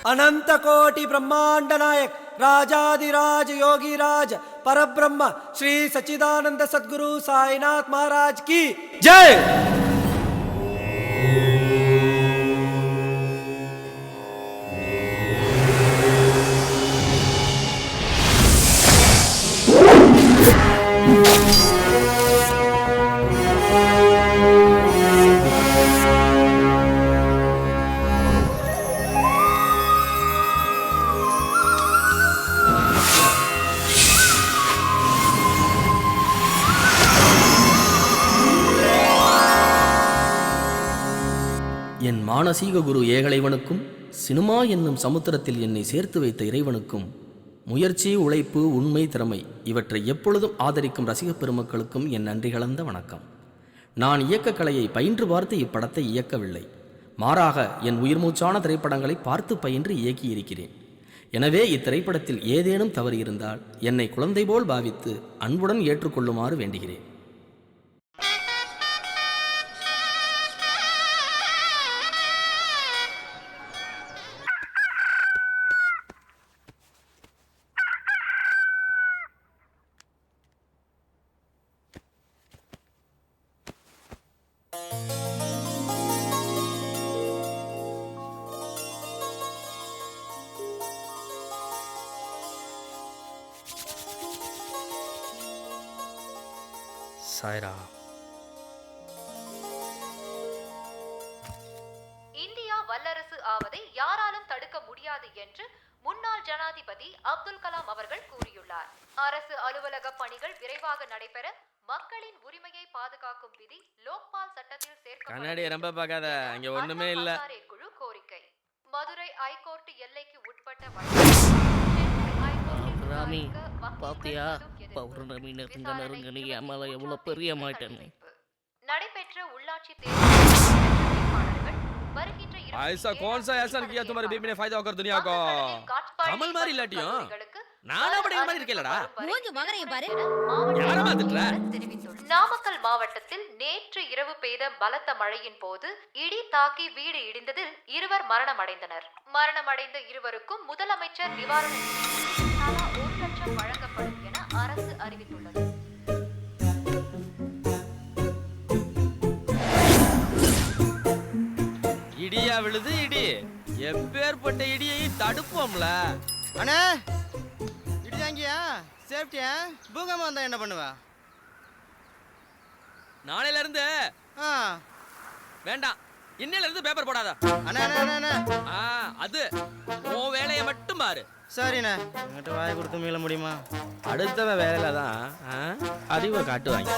अनंत कोटि ब्रह्मांड नायक राजाधिराज योगीराज परब्रह्म श्री सच्चिदानंद सद्गुरु साईनाथ महाराज की जय। என் மானசீக குரு ஏகலைவனுக்கும் சினிமா என்னும் சமுத்திரத்தில் என்னை சேர்த்து வைத்த இறைவனுக்கும் முயற்சி, உழைப்பு, உண்மை, திறமை இவற்றை எப்பொழுதும் ஆதரிக்கும் ரசிகப் பெருமக்களுக்கும் என் நன்றி கலந்த வணக்கம். நான் இயக்கக்கலையை பயின்று பார்த்து இப்படத்தை இயக்கவில்லை. மாறாக என் உயிர்மூச்சான திரைப்படங்களை பார்த்து பயின்று இயக்கியிருக்கிறேன். எனவே இத்திரைப்படத்தில் ஏதேனும் தவறு இருந்தால் என்னை குழந்தை போல் பாவித்து அன்புடன் ஏற்றுக்கொள்ளுமாறு வேண்டுகிறேன். சாய்ரா. இந்தியா வல்லரசு ஆவதை யாராலும் தடுக்க முடியாது என்று முன்னாள் ஜனாதிபதி அப்துல் கலாம் அவர்கள் கூறியுள்ளார். அரசு அலுவலக பணிகள் விரைவாக நடைபெற மக்களின் உரிமையை பாதுகாக்கும் விதி லோக்பால் சட்டத்தில் சேர்க்கப்பட குழு கோரிக்கை. மதுரை ஐகோர்ட் எல்லைக்கு உட்பட்ட நடைபெற்ற உள்ளாட்சி ऐसा कौन सा एहसान किया तुम्हारे बीबी ने फायदा होकर दुनिया को? कमल मारी लाटियों நானா படைய மாதிரி இருக்கேலடா. மூஞ்சி மகரைய பாரு. யார மாத்திட்டற? நாமக்கல் மாவட்டத்தில் நேற்று இரவு பெய்த பலத்த மழையின் போது இடி தாக்கி வீடு இடிந்ததில் இருவர் மரணமடைந்தனர். மரணமடைந்த இருவருக்கும் முதலமைச்சர் நிவாரண நிதி தலா 1 லட்சம் வழங்கப்படும் என அரசு அறிவித்துள்ளது. இடியா விழுது இடி. எப்பேற்பட்ட இடியை தடுப்போம்ல. அண்ணே இடியாங்கியா சேஃப்டியா பூகமா வந்தா என்ன பண்ணுவ? நாளையில இருந்து வேண்டாம், இன்னையில இருந்து பேப்பர் போடாத. அண்ணா அண்ணா அண்ணா அது உன் வேலையை மட்டும் பாரு. சரிண்ணே, என்கிட்ட வாயை கொடுத்து மீள முடியுமா? அடுத்தவன் வேலையில தான் அறிவை காட்டுவாங்க.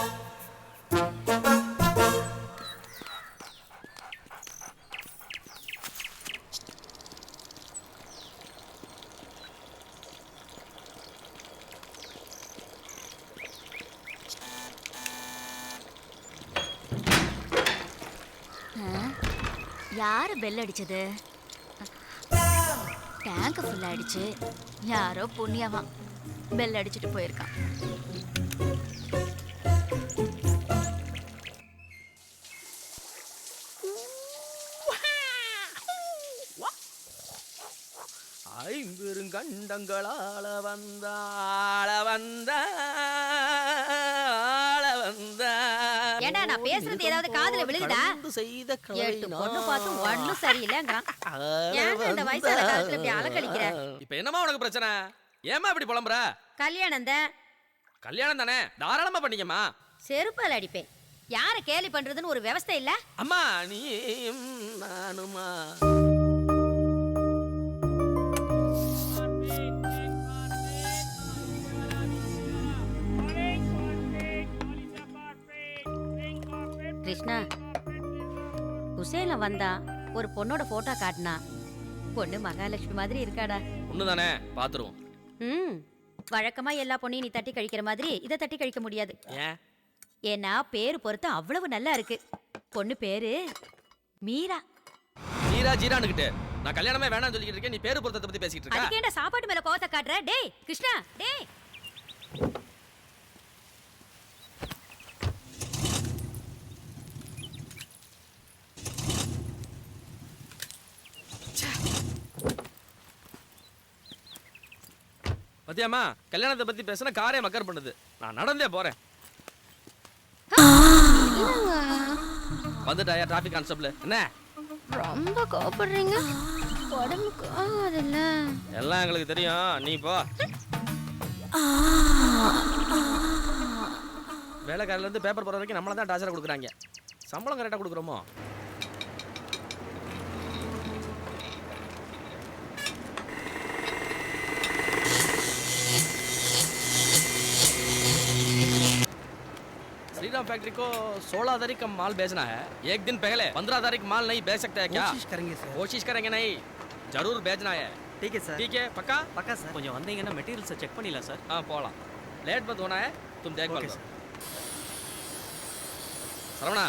யாரு பெல் அடிச்சது? டேங்க் ஃபுல் ஆயிடுச்சு. யாரோ புண்ணியவா பெல் அடிச்சுட்டு போயிருக்கான். ஐம்பெருங்கண்டங்களால ஏண்டா நான் பேசுறது ஏதாவது காதுல விழுகுதா? எட்டு பொண்ணு பார்த்து ஒண்ணும் சரியில்லைங்கறான். ஏன் இந்த வயசான காலத்துல இப்படி அலக்கழிக்கிற? இப்போ என்னமா உனக்கு பிரச்சனை? ஏமா இப்படி புலம்பற? கல்யாணம் தானே, தாராளமா பண்ணிக்கமா. செருப்பால அடிப்பேன். யார கேலி பண்றதுன்னு ஒரு விவஸ்தை இல்ல? அம்மா நீயும் நானுமா. கிருஷ்ணா, ஹுசேன்ல வந்தா ஒரு பொண்ணோட போட்டோ காட்டினா. பொண்ணு மகாலட்சுமி மாதிரி இருக்காடா. பொண்ணுதானே, பாத்துருவோம். வழக்கமா எல்லா பொண்ணையும் நீ தட்டி கழிக்கிற மாதிரி இதை தட்டி கழிக்க முடியாது. ஏன்னா பேரு பொறுத்து அவ்வளவு நல்லா இருக்கு. பொண்ணு பேரு மீரா. மீரா ஜீரானுகிட்ட நான் கல்யாணமே வேணாம்னு சொல்லிட்டு இருக்கேன். நீ பேரு பொருத்தத்தை பத்தி பேசிட்டு இருக்க. அதுக்கேண்டா சாப்பாட்டு மேல கோவத்தை காட்டுற? டேய் கிருஷ்ணா, டேய். பத்தியாமா கல்யாணத்தை பத்தி பேசினா காரே மக்கர் பண்ணுது. நான் நடந்தே போறேன். வந்துட்டாயா டிராஃபிக் கான்ஸ்டபிள்? என்ன ரொம்ப கோபப்படுறீங்க? உடம்புக்கு ஆகாதுல்ல. எல்லாம் எங்களுக்கு தெரியும், நீ போ. வேலைக்காரில இருந்து பேப்பர் போற வரைக்கும் நம்மள தான் டார்ச்சர் கொடுக்குறாங்க. சம்பளம் கரெக்டா கொடுக்குறோமோ? श्रीराम फैक्ट्री को 16 तारीख का माल बेचना है. एक दिन पहले 15 तारीख माल नहीं बेच सकते हैं क्या? कोशिश करेंगे नहीं, जरूर बेचना है. ठीक है सर. ठीक है, पक्का? पक्का सर. கொஞ்சம் வந்தீங்கன்னா மெட்டீரியல்ஸை செக் பண்ணிடலாம் சார். हाँ पोला. लेट मत होना है, तुम देखभाल करो. சரவணா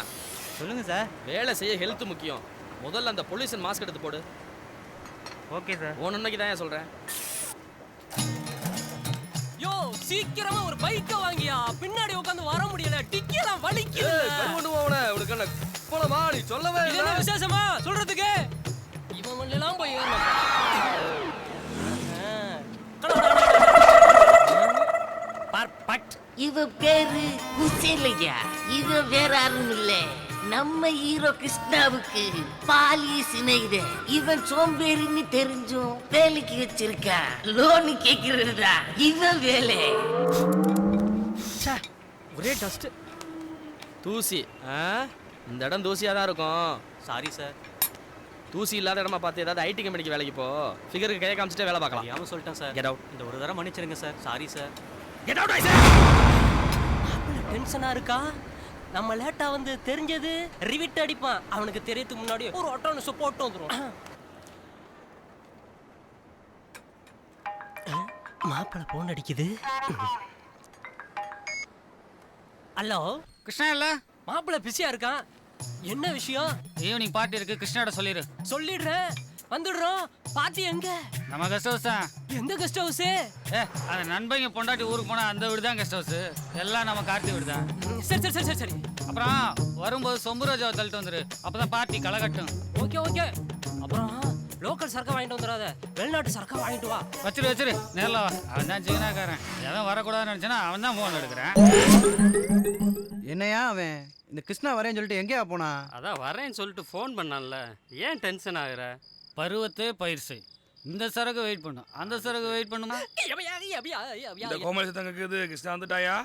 சொல்லுங்க சார். வேலை செய்ய ஹெல்த் முக்கியம். முதல்ல அந்த பொல்யூஷன் மாஸ்க் எடுத்து போடு. Okay sir. ஒன்னுக்கு தான் சொல்றேன். யோ சீக்கிரமா ஒரு பைக்க வாங்கியா, பின்னாடி உட்கார்ந்து வர முடியல, டிக்கியெல்லாம் வலிக்குது. கொண்டு போவன உனக்கு என்ன போலமா நீ சொல்லவே இது என்ன விசேஷமா சொல்றதுக்கு? இவன் மண்ணெல்லாம் போய் ஏறணும். பர்ஃபெக்ட். இவ பேரு குசேலையா. இவ வேற யாரும் இல்ல, நம்ம ஹீரோ கிருஷ்ணாவுக்கு பாலிய சிநேகித. இவன் சோம்பேறின்னு தெரிஞ்சும் வேலைக்கு வச்சிருக்கா. லோனு கேக்குறதுடா இவன் வேலை. ஒரே டஸ்ட். தூசி. இந்த இடம் தூசியா தான் இருக்கும். Sorry sir. தூசி இல்லாத இடமா பார்த்து ஏதாவது ஐடி கம்பெனிக்கு வேலைக்கு போ. ஃபிகருக்கு கையை காமிச்சிட்டே வேலை பார்க்கலாம். தெரியாம சொல்லிட்டேன் சார். Get out. இந்த ஒரு தடவை மன்னிச்சிருங்க sir. Sorry sir. Get out I sir. டென்ஷனா இருக்கா? நம்ம லேட்டா வந்து தெரிஞ்சது ரிவிட் அடிப்பான். அவனுக்கு தெரியறதுக்கு முன்னாடி ஒரு ஆட்டோனஸ் போட்டு வந்துரும். மாப்பிள போன் அடிக்குது. ஹலோ கிருஷ்ணா இல்ல? மாப்பிள பிஸியா இருக்கான். என்ன விஷயம்? ஈவினிங் பார்ட்டி இருக்கு, கிருஷ்ணாட சொல்லிடு. சொல்லிடுறேன், வந்துடுறோம். பாத்தி எங்க? நம்ம கெஸ்ட் ஹவுஸ் தான். எந்த கெஸ்ட் ஹவுஸ்? அந்த நண்பங்க பொண்டாட்டி ஊருக்கு போனா அந்த வீடு தான் கெஸ்ட் ஹவுஸ். எல்லாம் நம்ம கார்த்தி வீடு தான். சரி சரி சரி சரி சரி. அப்புறம் வரும்போது சொம்புராஜாவை தள்ளிட்டு வந்துரு, அப்பதான் பார்ட்டி களைகட்டும். Okay okay. அப்புறம் லோக்கல் சரக்கா வாங்கிட்டு வந்துடாத, வெளிநாட்டு சரக்கா வாங்கிட்டு வா. வச்சிரு நேரில் வா. அவன் தான் சீனாக்காரன். எதுவும் வரக்கூடாதுன்னு நினச்சேன்னா அவன் தான் ஃபோன் எடுக்கிறேன். என்னையா அவன் இந்த கிருஷ்ணா வரேன்னு சொல்லிட்டு எங்கேயா போனா? அதான் வரேன்னு சொல்லிட்டு ஃபோன் பண்ணான்ல, ஏன் டென்ஷன் ஆகுற? பருவத்தே பயிர் செய். இந்த சரக்கு வெயிட் பண்ணும், அந்த சரக்கு வெயிட் பண்ணுமா? இந்த கோமலி தங்க இருக்குது. கிருஷ்ணா வந்துட்டாயா?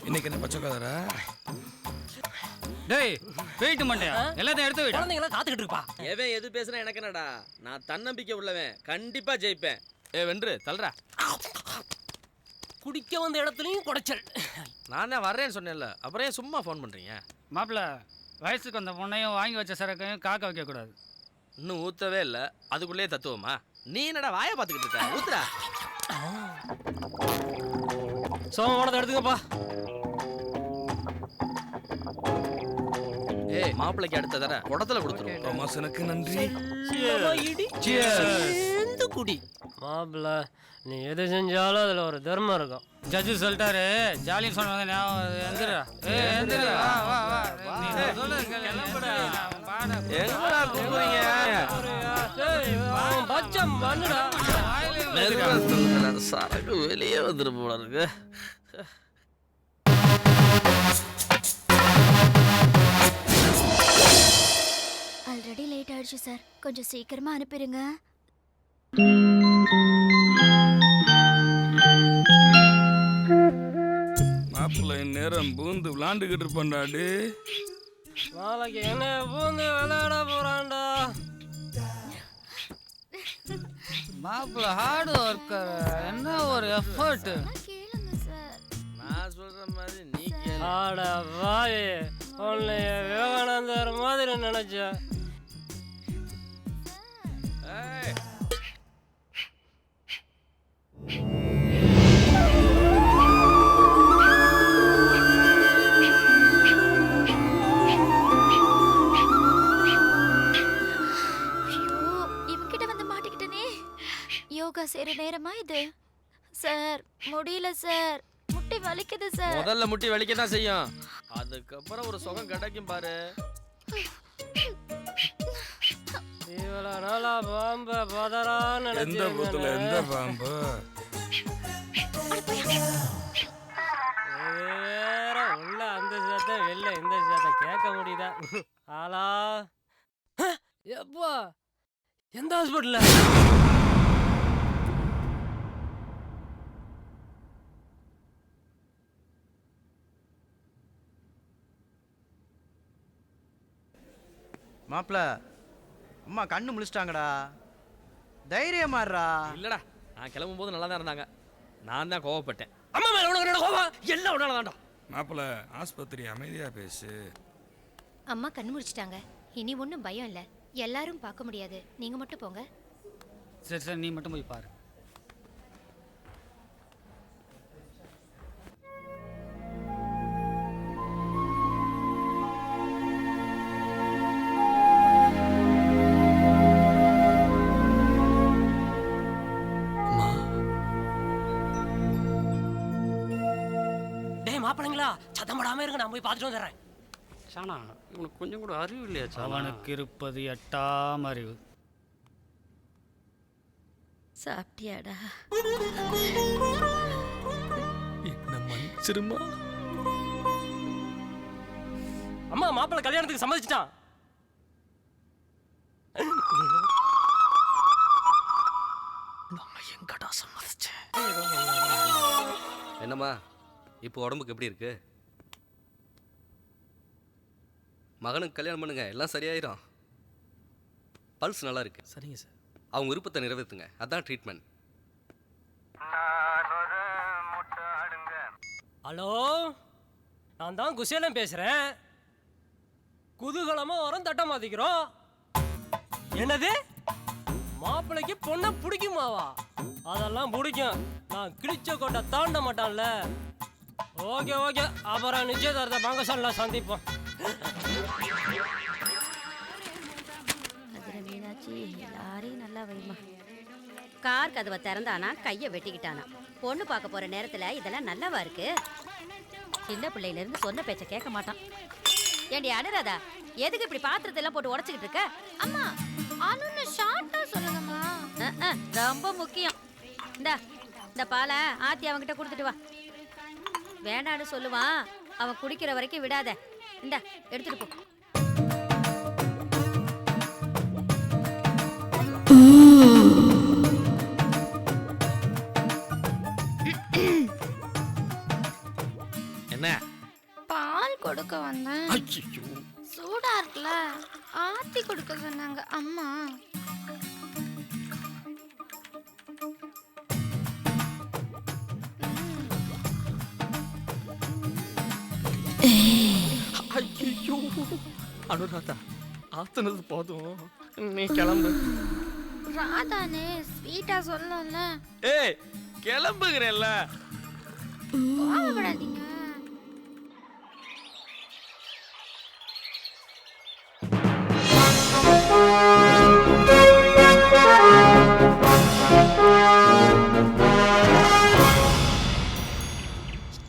இன்னைக்கு என்ன பச்சைக்காதரா? டேய் வெயிட் பண்ணியா? எல்லாத்தையும் எடுத்து விடு. குழந்தைங்களா காத்துக்கிட்டு இருப்பா. எவன் எது பேசுனா எனக்கு என்னடா? நான் தன்னம்பிக்கை உள்ளவன், கண்டிப்பா ஜெயிப்பேன். வென்று தல்றா. குடிக்க வந்த இடத்துலயும் குடைச்சல். நான் தான் வர்றேன்னு சொன்னேன்ல, அப்புறம் ஏன் சும்மா ஃபோன் பண்றீங்க? மாப்பிள்ள வயசுக்கு வந்த பொண்ணையும் வாங்கி வச்ச சரக்கையும் காக்க வைக்கக்கூடாது. இன்னும் ஊத்தவே இல்லை, அதுக்குள்ளேயே தத்துவமா? நீ என்னடா வாயை பார்த்துக்கிட்டு இருக்க? ஊத்துடா. சோமோனதை எடுத்துக்கப்பா. மாப்பிள்ளைக்கு அடுத்த தர குடத்துல கொடுத்துருவோம். தோமாசனுக்கு நன்றி. சேர்ந்து குடி. மாப்பிள்ள நீ எது செஞ்சாலும் அதுல ஒரு தர்மம் இருக்கும். ஜட்ஜு சொல்லிட்டாரு, ஜாலின்னு சொன்னது ஞாபகம். எந்திரா எந்திரா, வா வா வா. எங்கடா கூப்பிடுறீங்க? பச்சம் பண்ணுடா. சரக்கு வெளியே வந்துட்டு போல இருக்கு. ஆல்ரெடி லேட் ஆயிடுச்சு சார், கொஞ்சம் சீக்கிரமா அனுப்பிடுங்க. மாப்பிள்ள நேரம் பூந்து விளாண்டுகிட்டு இருப்பான்டாடு. நாளைக்கு என்ன பூந்து விளையாட போறான்டா. மாப்பிள்ள ஹார்ட் ஒர்க்கர், என்ன ஒரு எஃபர்ட். கேளுங்க சார். நான் சொல்ற மாதிரி நீ கேளு. ஆட வாய், உன்னைய விவேகானந்தர் மாதிரி நினைச்சேன். யோகா செய்யற நேரமா இது? சார் முடியல சார், முட்டி வலிக்குது சார். முதல்ல முட்டி வலிக்க தான் செய்யும், அதுக்கப்புறம் ஒரு சுகம் கிடைக்கும் பாரு. இவ்வளவு நாளா பாம்ப பதறாம பார்க்கலாம்னு எந்த புத்துல எந்த பாம்பு? வேற உள்ள அந்த சத்தம் வெளில இந்த சத்தம் கேட்க முடியுதா? ஆளா எப்பா எந்த ஹாஸ்பிட்டல்ல? மாப்பிள அம்மா கண்ணு முழிச்சிட்டாங்கடா, தைரியமாடுறா. இல்லடா, நான் கிளம்பும் போது நல்லா தான் இருந்தாங்க. நான் தான் கோவப்பட்டேன். அம்மா மேல உனக்கு என்ன கோவம்? எல்லாம் உன்னால தான்டா. மாப்பிள ஆஸ்பத்திரி அமைதியா பேசு. அம்மா கண்ணு முடிச்சிட்டாங்க. இனி ஒன்றும் பயம் இல்லை. எல்லாரும் பார்க்க முடியாது. நீங்க மட்டும் போங்க. சரி சரி, நீ மட்டும் போய் பாரு. மாப்பிள்ளைங்களா சத்தம் போடாம இருங்க, நான் போய் பார்த்துட்டு வந்துடுறேன். சானா இவனுக்கு கொஞ்சம் கூட அறிவு இல்லையா சானா? அவனுக்கு இருப்பது 8ஆம் அறிவு. சாப்பிட்டியாடா? என்ன மன்னிச்சிருமா. அம்மா மாப்பிள்ளை கல்யாணத்துக்கு சம்மதிச்சிட்டான். நம்ம எங்கடா சம்மதிச்சேன்? என்னம்மா இப்போ உடம்புக்கு எப்படி இருக்கு? மகனுக்கு கல்யாணம் பண்ணுங்க, எல்லாம் சரியாயிரும். பல்ஸ் நல்லா இருக்கு. சரிங்க சார். அவங்க விருப்பத்தை நிறைவேற்றுங்க, அதான் ட்ரீட்மெண்ட். ஹலோ, நான் தான் குசேலம் பேசுறேன். குதூகலமா வரோம், தட்ட மாத்திக்கிறோம். என்னது மாப்பிள்ளைக்கு பொண்ணை பிடிக்குமாவா? அதெல்லாம் பிடிக்கும். நான் கிழிச்ச கொண்ட தாண்ட மாட்டான்ல. ஓகே ஓகே, அப்புறம் நிச்சயதார்த்த பங்கசால சந்திப்போம். மீனாட்சி எல்லாரையும் நல்லா வைமா. கார் கதவை திறந்தானா கையை வெட்டிக்கிட்டானா. பொண்ணு பார்க்க போற நேரத்துல இதெல்லாம் நல்லாவா இருக்கு? சின்ன பிள்ளையில இருந்து சொன்ன பேச்ச கேட்க மாட்டான். ஏண்டி அனுராதா, எதுக்கு இப்படி பாத்திரத்தை எல்லாம் போட்டு உடைச்சுக்கிட்டு இருக்க? அம்மா அனுன்னு ஷார்ட்டா சொல்லுங்கம்மா. ரொம்ப முக்கியம். இந்த பாலை ஆத்தி அவன்கிட்ட கொடுத்துட்டு வா. வேண்டான்னு சொல்லுவான், அவன் குடிக்கிற வரைக்கும் விடாத. இந்தா எடுத்துட்டு போ. என்ன? பால் கொடுக்க வந்தேன். சூடா இருக்குல்ல, ஆத்தி கொடுக்க சொன்னாங்க அம்மா. ஐயோ அனுராதா, ஆத்துனது போதும், நீ கிளம்பு. ராதானே ஸ்வீட்டா சொல்லல. ஏய் கிளம்புகிறேல்ல. கோவப்படாதீங்க.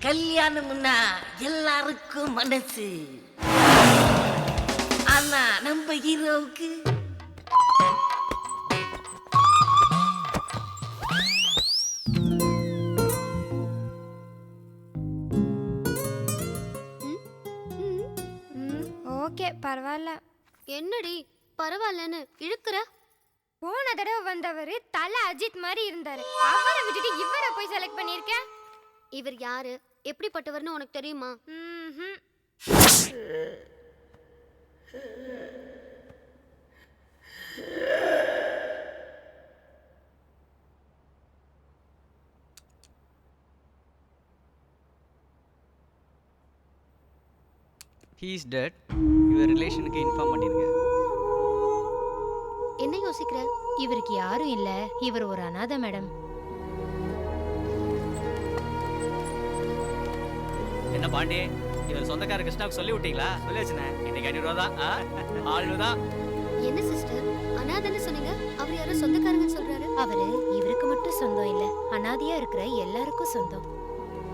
கல்யாணம்னா எல்லாருக்கும் மனசு, ஆனா நம்ம ஹீரோவுக்கு ஓகே பரவாயில்ல. என்னடி பரவாயில்லன்னு இழுக்கிற? போன தடவை வந்தவர் தலை அஜித் மாதிரி இருந்தாரு. அவரை விட்டுட்டு இவரை போய் செலக்ட் பண்ணிருக்க. இவர் யாரு, எப்படிப்பட்டவர்னு உனக்கு தெரியுமா? He is dead. Your ரிலேஷனுக்கு இன்ஃபார்ம் பண்ணிருங்க. என்ன யோசிக்கிற? இவருக்கு யாரும் இல்ல, இவர் ஒரு அனாதை மேடம். என்ன பாண்டி, இவர் சொந்தக்கார கிருஷ்ணாவுக்கு சொல்லி விட்டீங்களா? சொல்லி வச்சுனேன். இன்னைக்கு 500 ரூபா தான். 600 தான். என்ன சிஸ்டர் அனாதைன்னு சொன்னீங்க? அவர் யாரும் சொந்தக்காரங்க சொல்றாரு. அவரு இவருக்கு மட்டும் சொந்தம் இல்ல, அனாதையா இருக்கிற எல்லாருக்கும் சொந்தம்.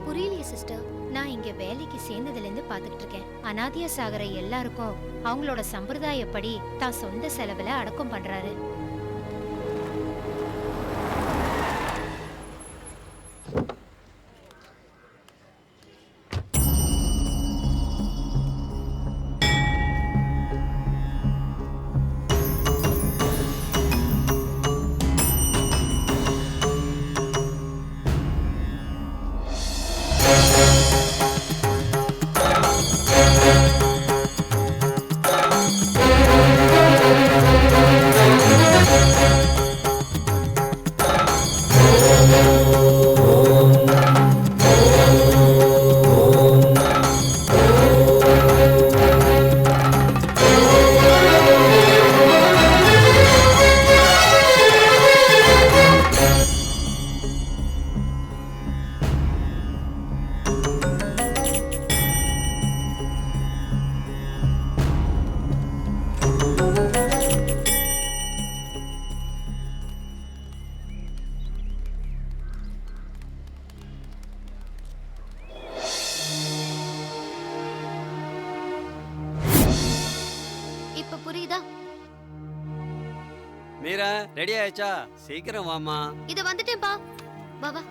புரியலையே சிஸ்டர். நான் இங்க வேலைக்கு சேர்ந்ததுல இருந்து பாத்துக்கிட்டு இருக்கேன். அனாதையா சாகர எல்லாருக்கும் அவங்களோட சம்பிரதாயப்படி தான் சொந்த செலவுல அடக்கம் பண்றாரு. மீரா ரெடி ஆயிடுச்சா? சீக்கிரம் வாமா. இத வந்துட்டேன்பா. வா வா.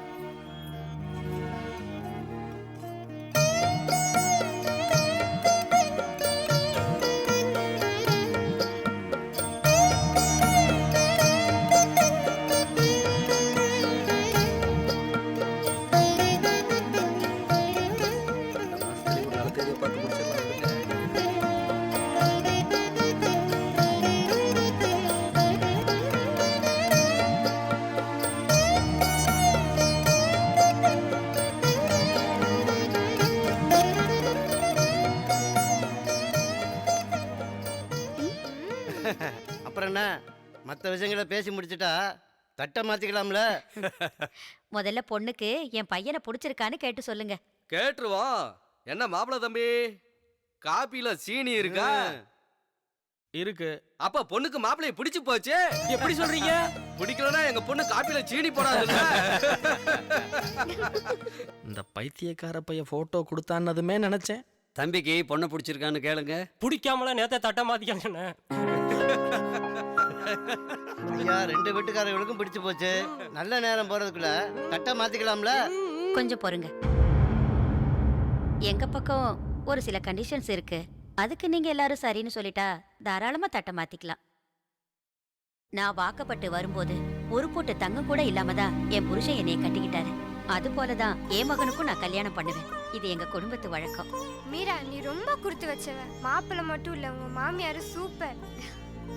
அப்புறம் என்ன, மற்ற விஷயங்களை பேசி முடிச்சிட்டா தட்டை மாத்திக்கலாம்ல? முதல்ல பொண்ணுக்கு என் பையனை பிடிச்சிருக்கான்னு கேட்டு சொல்லுங்க. கேட்டுருவோம். என்ன மாப்பிள தம்பி, காப்பில சீனி இருக்கா? இருக்கு. அப்ப பொண்ணுக்கு மாப்பிளைய பிடிச்சு போச்சு. எப்படி சொல்றீங்க? பிடிக்கலனா எங்க பொண்ணு காப்பில சீனி போடாதுல்ல. இந்த பைத்தியக்கார பையன் போட்டோ கொடுத்தான்னதுமே நினைச்சேன். தம்பிக்கு பொண்ணை பிடிச்சிருக்கான்னு கேளுங்க. பிடிக்காமல நேத்த தட்டை மாத்திக்காங்க. ஐயா, 2 வீட்டுக்காரர்களுக்கும் பிடிச்சு போச்சு. நல்ல நேரம் போறதுக்குள்ள தட்டை மாத்திக்கலாம்ல? கொஞ்சம் பொறுங்க. எங்க பக்கம் ஒரு சில கண்டிஷன்ஸ் இருக்கு. அதுக்கு நீங்க எல்லாரும் சரின்னு சொல்லிட்டா தாராளமா தட்டை மாத்திக்கலாம். நான் வாக்கப்பட்டு வரும்போது ஒரு போட்டு தங்கம் கூட இல்லாம தான் என் புருஷன் என்னைய கட்டிக்கிட்டாரு. அது போலதான் என் மகனுக்கும் நான் கல்யாணம் பண்ணுவேன். இது எங்க குடும்பத்து வழக்கம். மீரா, நீ ரொம்ப குடுத்து வச்சவ. மாப்பிள்ளை மட்டும் இல்ல, உங்க மாமியாரு சூப்பர்.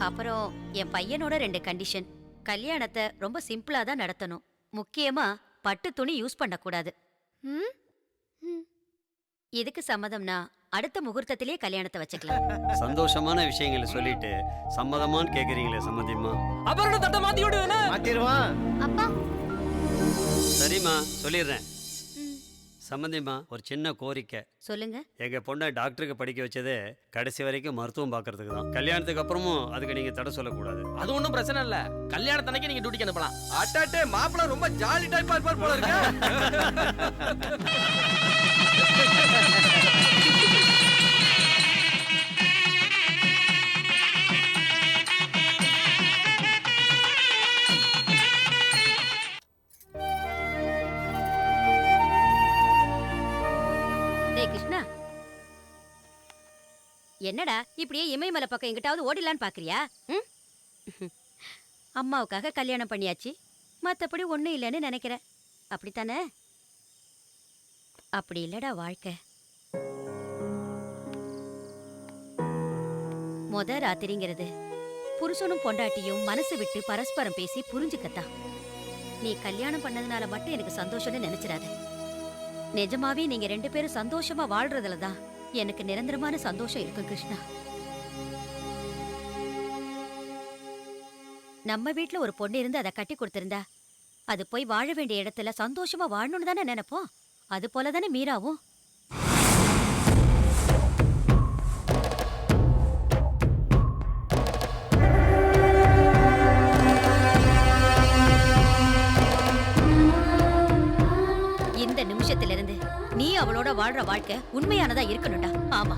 அப்புறம் என் பையனோட 2 கண்டிஷன். கல்யாணத்தை ரொம்ப சிம்பிளா தான் நடத்தணும். முக்கியமா பட்டு துணி யூஸ் பண்ணக்கூடாது. இதுக்கு சம்மதம்னா அடுத்த முகூர்த்தத்திலேயே கல்யாணத்தை வச்சுக்கலாம். சந்தோஷமான விஷயங்களை சொல்லிட்டு சம்மதமான்னு கேக்குறீங்களே சம்மதிமா? அப்புறம் தட்டை மாத்தி விடுவேனே. மாத்திடுவான். அப்பா சரிம்மா, சொல்லிடுறேன். சம்மந்திம்மா, ஒரு சின்ன கோரிக்கை. சொல்லுங்க. எங்க பொண்ணை டாக்டருக்கு படிக்க வச்சதே கடைசி வரைக்கும் மருத்துவம் பார்க்கறதுக்கு தான். கல்யாணத்துக்கு அப்புறமும் அதுக்கு நீங்க தடை சொல்லக்கூடாது. அது ஒன்றும் பிரச்சனை இல்ல. கல்யாணத்தன்னைக்கு நீங்க டியூட்டிக்கு அனுப்பலாம். அட்டாட்டே மாப்பிள ரொம்ப ஜாலி டைப்பா இருப்பார் போல இருக்கு. டேய் கிருஷ்ணா, என்னடா இப்படியே இமயமலை பக்கம் எங்கிட்டாவது ஓடிலான்னு பாக்குறியா? அம்மாவுக்காக கல்யாணம் பண்ணியாச்சு, மத்தபடி ஒண்ணும் இல்லைன்னு நினைக்கிறேன். அப்படித்தானே? அப்படி இல்லடா வாழ்க்கை. ராத்திரிங்கிறது புருஷனும் பொண்டாட்டியும் மனசு விட்டு பரஸ்பரம் பேசி புரிஞ்சுக்கத்தான். நீ கல்யாணம் பண்ணதுனால மட்டும் எனக்கு சந்தோஷம்னு நினைச்சிடாத. நிஜமாவே நீங்க 2 பேரும் சந்தோஷமா வாழ்றதுல தான் எனக்கு நிரந்தரமான சந்தோஷம் இருக்கும் கிருஷ்ணா. நம்ம வீட்ல ஒரு பொண்ணு இருந்து அதை கட்டி கொடுத்திருந்தா அது போய் வாழ வேண்டிய இடத்துல சந்தோஷமா வாழணும்னு தானே நினைப்போம். அது போலதானே மீராவும். இந்த நிமிஷத்திலிருந்து நீ அவளோட வாழ்ற வாழ்க்கை உண்மையானதா இருக்கணும்டா. ஆமா.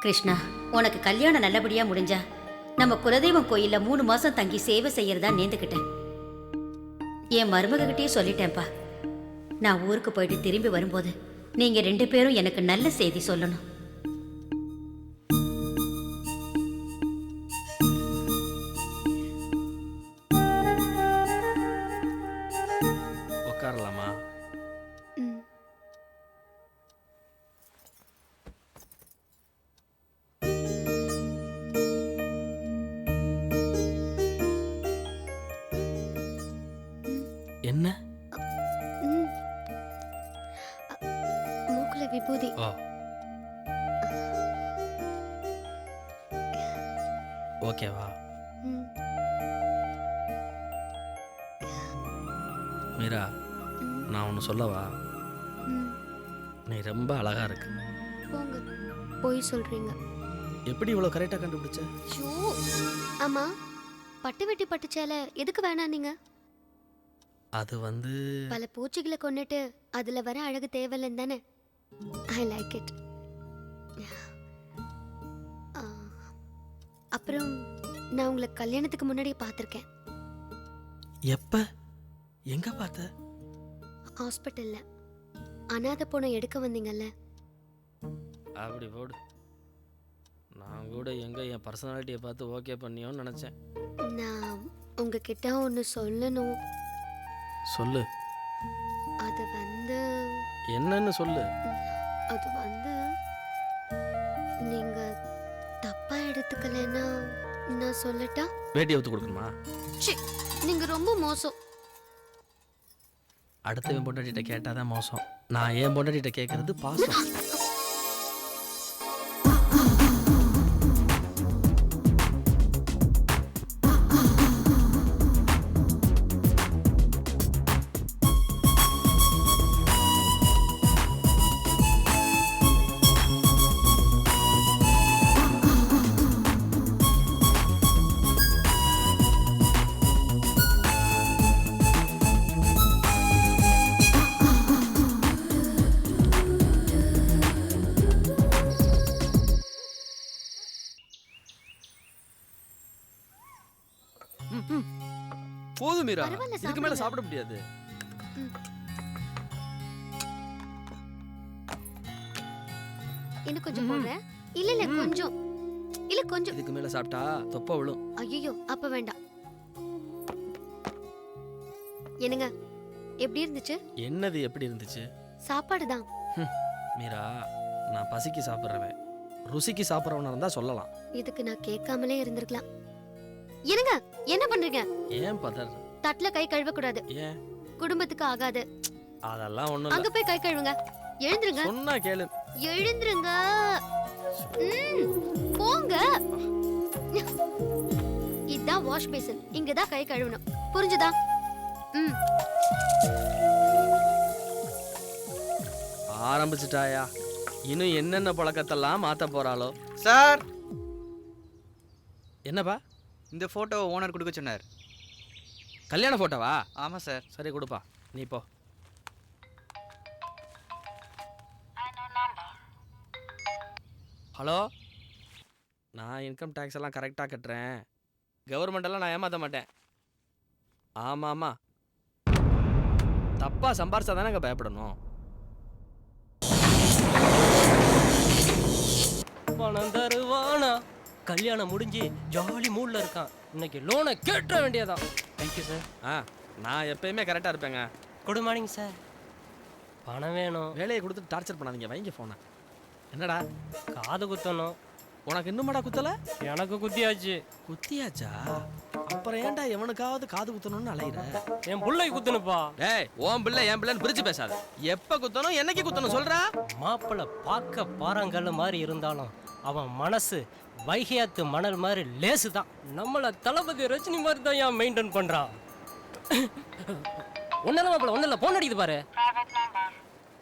கிருஷ்ணா, உனக்கு கல்யாணம் நல்லபடியா முடிஞ்சா நம்ம குலதெய்வம் கோயில்ல 3 மாசம் தங்கி சேவை செய்யறதா நேர்ந்துக்கிட்டேன். என் மருமகிட்டே சொல்லிட்டேன்ப்பா. நான் ஊருக்கு போயிட்டு திரும்பி வரும்போது நீங்க 2 பேரும் எனக்கு நல்ல செய்தி சொல்லணும். உட்காரலாமா? என்ன? மூக்குல விபூதி. ஓகேவா? மீரா, நான் ஒன்று சொல்லவா? நீ ரொம்ப அழகா இருக்கு. போங்க, போய் சொல்றீங்க. எப்படி இவ்வளோ கரெக்டாக கண்டுபிடிச்ச? ஷூ ஆமா, பட்டு வெட்டி பட்டு சேலை எதுக்கு வேணாம் நீங்க? அது வந்து பல பூச்சிகளை கொன்னுட்டு அதுல வர அழகு தேவையில்லைன்னு தானே? I like it. அப்புறம் நான் உங்களை கல்யாணத்துக்கு முன்னாடியே பார்த்துருக்கேன். எப்ப எங்க பார்த்த? ஹாஸ்பிட்டல்ல அனாதை பொண்ணை எடுக்க வந்தீங்கல்ல. அப்படி போடு. நான் கூட எங்க என் பர்சனாலிட்டியை பார்த்து ஓகே பண்ணியோன்னு நினைச்சேன். நான் உங்ககிட்ட ஒன்று சொல்லணும். சொல்லு. அது வந்து என்னன்னு சொல்லு. அது வந்து நீங்க தப்பா எடுத்துக்கலைன்னா நான் சொல்லட்டா? வேட்டியை ஊத்து கொடுக்கணுமா? ச்சீ, நீங்க ரொம்ப மோசம். அடுத்தவன் பொண்டாட்டிகிட்ட கேட்டாதான் மோசம். நான் என் பொண்டாட்டிகிட்ட கேட்கறது பாசம். போதும் மீரா, பரவாயில்ல, இதுக்கு மேல சாப்பிடுங்க. சாப்பிட முடியாது. இன்னும் கொஞ்சம் போடுறேன். இல்ல இல்ல கொஞ்சம், இல்ல கொஞ்சம். இதுக்கு மேல சாப்பிட்டா தொப்பை விழும். ஐயோ, அப்ப வேண்டாம். என்னங்க, எப்படி இருந்துச்சு? என்னது எப்படி இருந்துச்சு? சாப்பாடு தான். மீரா, நான் பசிக்கு சாப்பிட்றவன். ருசிக்கு சாப்பிட்றவனா இருந்தா சொல்லலாம். இதுக்கு நான் கேட்காமலே இருந்திருக்கலாம். என்னங்க, என்ன பண்றீங்க? ஏன் பதர்? தட்டுல கை கழுவ கூடாது. ஏன்? குடும்பத்துக்கு ஆகாது. அதெல்லாம் ஒண்ணும் அங்க இல்ல. போய் கை கழுவுங்க. எழுந்திருங்க. சொன்னா கேளு. எழுந்திருங்க. போங்க. இதான் வாஷ் பேசின். இங்க தான் கை கழுவணும். புரிஞ்சுதா? ஆரம்பிச்சிட்டாயா? இன்னும் என்னென்ன பழக்கத்தெல்லாம் மாத்த போறாளோ? சார், என்னப்பா? இந்த போட்டோ ஓனர் கொடுக்க சொன்னார். கல்யாண போட்டோவா? ஆமாம் சார். சரி கொடுப்பா, நீ போ. ஹலோ, நான் இன்கம் டேக்ஸ் எல்லாம் கரெக்டாக கட்டுறேன். கவர்மெண்ட் எல்லாம் நான் ஏமாற்ற மாட்டேன். ஆமாம் ஆமாம், தப்பாக சம்பாரிச்சா தானே பயப்படணும். பணம் தருவானா? கல்யாணம் முடிஞ்சு ஜாலி மூட்ல இருக்கான். இன்னைக்கு லோனை கேட்ட வேண்டியதான். Thank you sir. நான் எப்பயுமே கரெக்டாக இருப்பேங்க. Good morning sir. பணம் வேணும். வேலையை கொடுத்து டார்ச்சர் பண்ணாதீங்க, வைங்க ஃபோனை. என்னடா? காது குத்தணும். உனக்கு இன்னுமாடா குத்தல? எனக்கு குத்தியாச்சு. குத்தியாச்சா? அப்புறம் ஏன்டா எவனுக்காவது காது குத்தணும்னு அலையிற? என் பிள்ளை குத்தணுப்பா. டேய், உன் பிள்ளை என் பிள்ளைன்னு பிரிச்சு பேசாத. எப்ப குத்தணும், என்னைக்கு குத்தணும் சொல்றா? மாப்பிள்ளை பார்க்க பாறாங்கல்ல மாதிரி இருந்தாலும் அவன் மனசு வைகையாத்து மணல் மாதிரி லேசு தான். நம்மள தளபதி ரஜினி மாதிரி தான் ஏன் மெயின்டைன் பண்றான். ஒன்னும் மாப்பிள்ள, ஒன்னும் இல்லை, போன் அடிக்குது பாரு.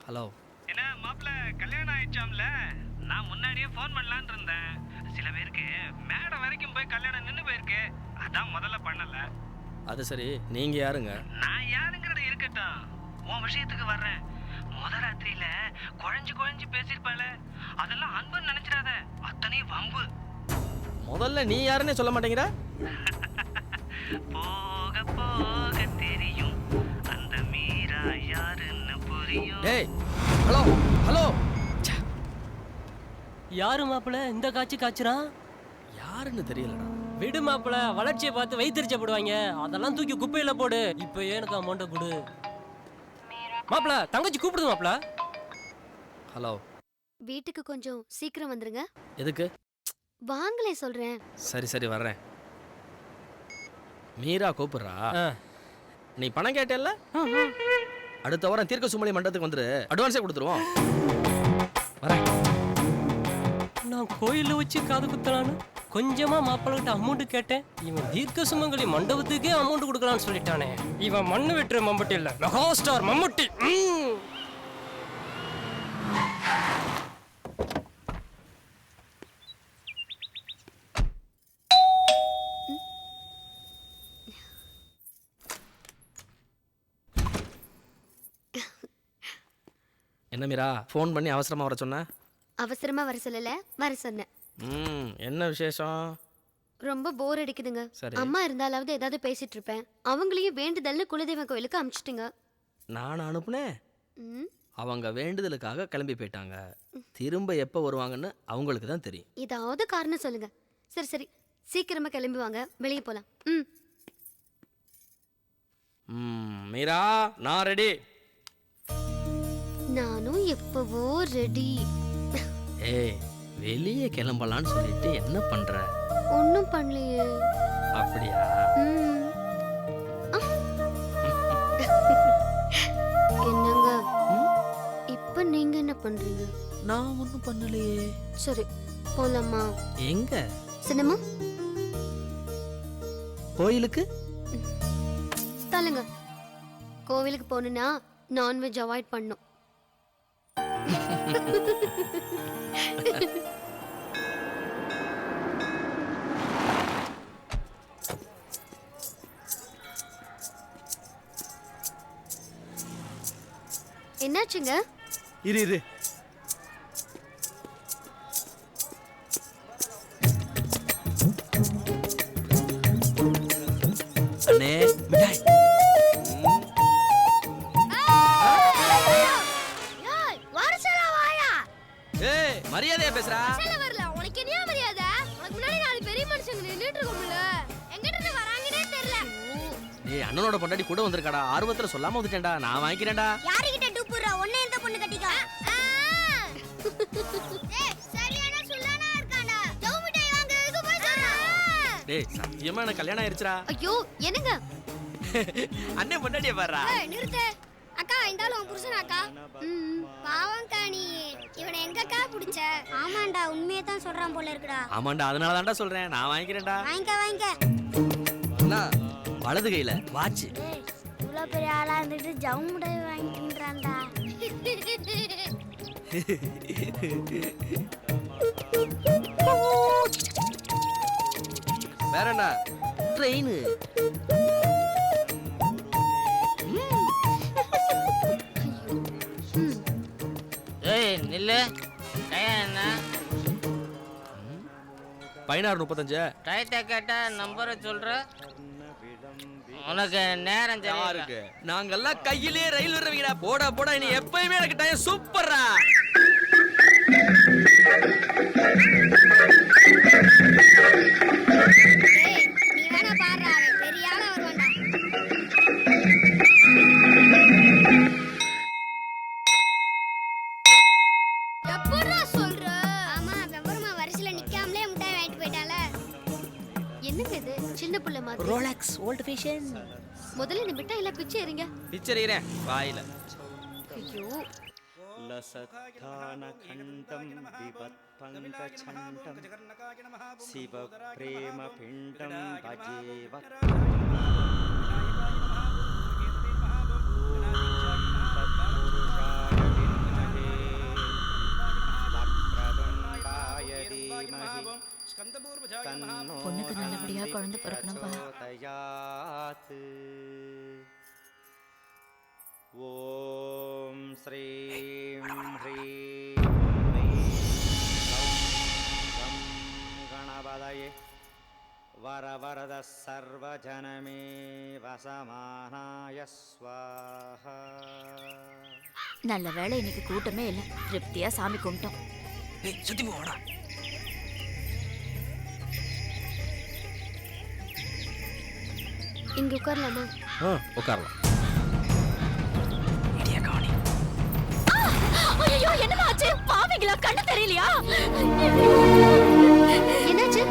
ஹலோ. என்ன மாப்பிள்ள, கல்யாணம் ஆயிடுச்சாம்ல? நான் முன்னாடியே ஃபோன் பண்ணலான்னு இருந்தேன். சில பேருக்கு மேடை வரைக்கும் போய் கல்யாணம் நின்று போயிருக்கு. அதான் முதல்ல பண்ணல. அது சரி, நீங்க யாருங்க? நான் யாருங்கிறது இருக்கட்டும், உன் விஷயத்துக்கு வர்றேன். முத ராத்திரியில குழஞ்சு பேசியிருப்பாள, அதெல்லாம் அன்புன்னு நினைச்சிடாத, அத்தனையும் வம்பு. முதல்ல நீ யாருன்னே சொல்ல மாட்டேங்கிற? போக போக தெரியும் அந்த மீரா யாருன்னு புரியும். டேய், ஹலோ ஹலோ. யாரு மாப்பிள்ள இந்த காட்சி காய்ச்சுறான்? யாருன்னு தெரியலடா. விடு மாப்பிள்ள, வளர்ச்சியை பார்த்து வைத்திருச்சப்படுவாங்க. அதெல்லாம் தூக்கி குப்பையில போடு. இப்போ எனக்கு அமௌண்ட்டை கொடு. மாப்பிள்ள, தங்கச்சி கூப்பிடுது மாப்பிள்ள. ஹலோ. வீட்டுக்கு கொஞ்சம் சீக்கிரம் வந்துருங்க. எதுக்கு? வாங்களே சொல்றேன். சரி சரி வர்றேன். மீரா கூப்பிடுறா. நீ பணம் கேட்டேல்ல? அடுத்த வாரம் தீர்க்க சுமலி மண்டபத்துக்கு வந்துரு, அட்வான்ஸே கொடுத்துருவோம். வரேன். நான் கோயிலில் வச்சு காது குத்தலான்னு கொஞ்சமா மாப்பிள்ளைகிட்ட அமௌண்ட் கேட்டேன். இவன் தீர்க்க சுமங்கலி மண்டபத்துக்கே அமௌண்ட் கொடுக்கலான்னு சொல்லிட்டானே. இவன் மண்ணு வெட்டுற மம்பட்டி இல்ல, மெகா ஸ்டார் மம்முட்டி. என்ன மீரா ஃபோன் பண்ணி அவசரமாக வர சொன்ன? அவசரமா வர சொல்லல, வர சொன்னேன். என்ன விசேஷம்? ரொம்ப போர் அடிக்குதுங்க. சரி. அம்மா இருந்தாலாவது ஏதாவது பேசிட்டு இருப்பேன். அவங்களையும் வேண்டுதல்னு குலதெய்வம் கோயிலுக்கு அனுப்பிச்சிட்டுங்க. நான் அனுப்புனேன். ம், அவங்க வேண்டுதலுக்காக கிளம்பி போயிட்டாங்க. திரும்ப எப்போ வருவாங்கன்னு அவங்களுக்கு தான் தெரியும். ஏதாவது காரணம் சொல்லுங்க. சரி சரி, சீக்கிரமா கிளம்பி வாங்க, வெளியே போலாம். மீரா, நான் ரெடி. நானும் எப்பவோ ரெடி. ஏய், வெளியே கிளம்பலான்னு சொல்லிட்டு என்ன பண்ற? ஒன்னும் பண்ணலையே. அப்படியா? என்னங்க இப்ப நீங்க என்ன பண்றீங்க? நான் ஒன்றும் பண்ணலையே. சரி, போலாமா? எங்க? சினிமா? கோயிலுக்கு? தள்ளுங்க. கோவிலுக்கு போகணும்னா நான்வெஜ் அவாய்ட் பண்ணும். என்னாச்சுங்க? இரு. அண்ணே, மிட்டாய். ஏய், மரியாதையா பேசுறா. வரல, உனக்கு என்ன மரியாதை? உனக்கு முன்னாடி நாலு பெரிய மனுஷங்க நின்னுட்டு இருக்கோம்ல, எங்கிட்ட இருந்து வராங்கன்னே தெரியல. ஏய், அண்ணனோட பொண்டாட்டி கூட வந்திருக்காடா. ஆர்வத்துல சொல்லாம வந்துட்டேன்டா. நான் வாங்கிக்கிறேன்டா. யார்கிட்ட டூப்புறா? ஒண்ணே இந்த பொண்ணு கட்டிக்கா. ஏய், சரியான சுல்லானா இருக்காடா. ஜவு மிட்டாய் வாங்குறதுக்கு போய் சொல்றா. டேய், சத்தியமா எனக்கு கல்யாணம் ஆயிருச்சுடா. ஐயோ, என்னங்க? அண்ணே பொண்டாட்டியை பாருடா. ஏய், நிறுத்து. அக்கா, இந்தாலும் உன் புருஷன் அக்கா. பாவம்க்கா நீ. இவனை எங்கக்கா புடிச்ச? ஆமாண்டா, உண்மையை தான் சொல்றான் போல இருக்குடா. ஆமாண்டா, அதனால தான்டா சொல்றேன். நான் வாங்கிக்கிறேன்டா. வாங்கிக்க. அண்ணா, வலது கையில வாட்ச். ஏய், இவ்வளோ பெரிய ஆளா இருந்துட்டு ஜவு மிட்டாய் வாங்கிட்டுறான்டா. வேற என்ன? ட்ரெயின். ஏய் நில்லு. டைம் என்ன? 16:35. டயத்தை கேட்டா நம்பரை சொல்ற. உனக்கு நேரம் யாருக்கு? நாங்கெல்லாம் கையிலே ரயில் விடுறவங்கடா. போடா, நீ எப்பயுமே எனக்கு டைம் சூப்பர்ரா. ஏய், நீ வேணா பாருடா, அவன் பெரிய ஆளா வருவான்டா. எப்படிடா சொல்ற? ஆமா, விவரமா வரிசையில நிக்காமலே முட்டாய் வாங்கிட்டு போயிட்டால. என்னங்க இது? சின்ன புள்ள மாதிரி. Rolex volt fashion. முதல்ல இந்த மிட்டாய் எல்லாம் பிச்சை எறிங்க. பிச்சரிறேன் வாயில. ஐயோ, லசத்தானகண்டம் விபத்பங்கச்சண்டம் சிவ பிரேம பிண்டம் பஜேவ பொண்ணுக்கு நல்லபடியா குழந்தை பிறக்கணும்பா. ஓம் ஸ்ரீம் ஹ்ரீம் கணபதயே வரவரத சர்வஜனமே வசமானாய ஸ்வாஹா. நல்ல வேளை இன்னைக்கு கூட்டமே இல்லை. திருப்தியா சாமி கும்பிட்டோம். சுத்தி போடா. இங்க உட்காரலாமா? உட்காரலாம். ஐயோ, என்னமா ஆச்சு? பாவிங்களா, கண்ணு தெரியலையா? என்னாச்சு?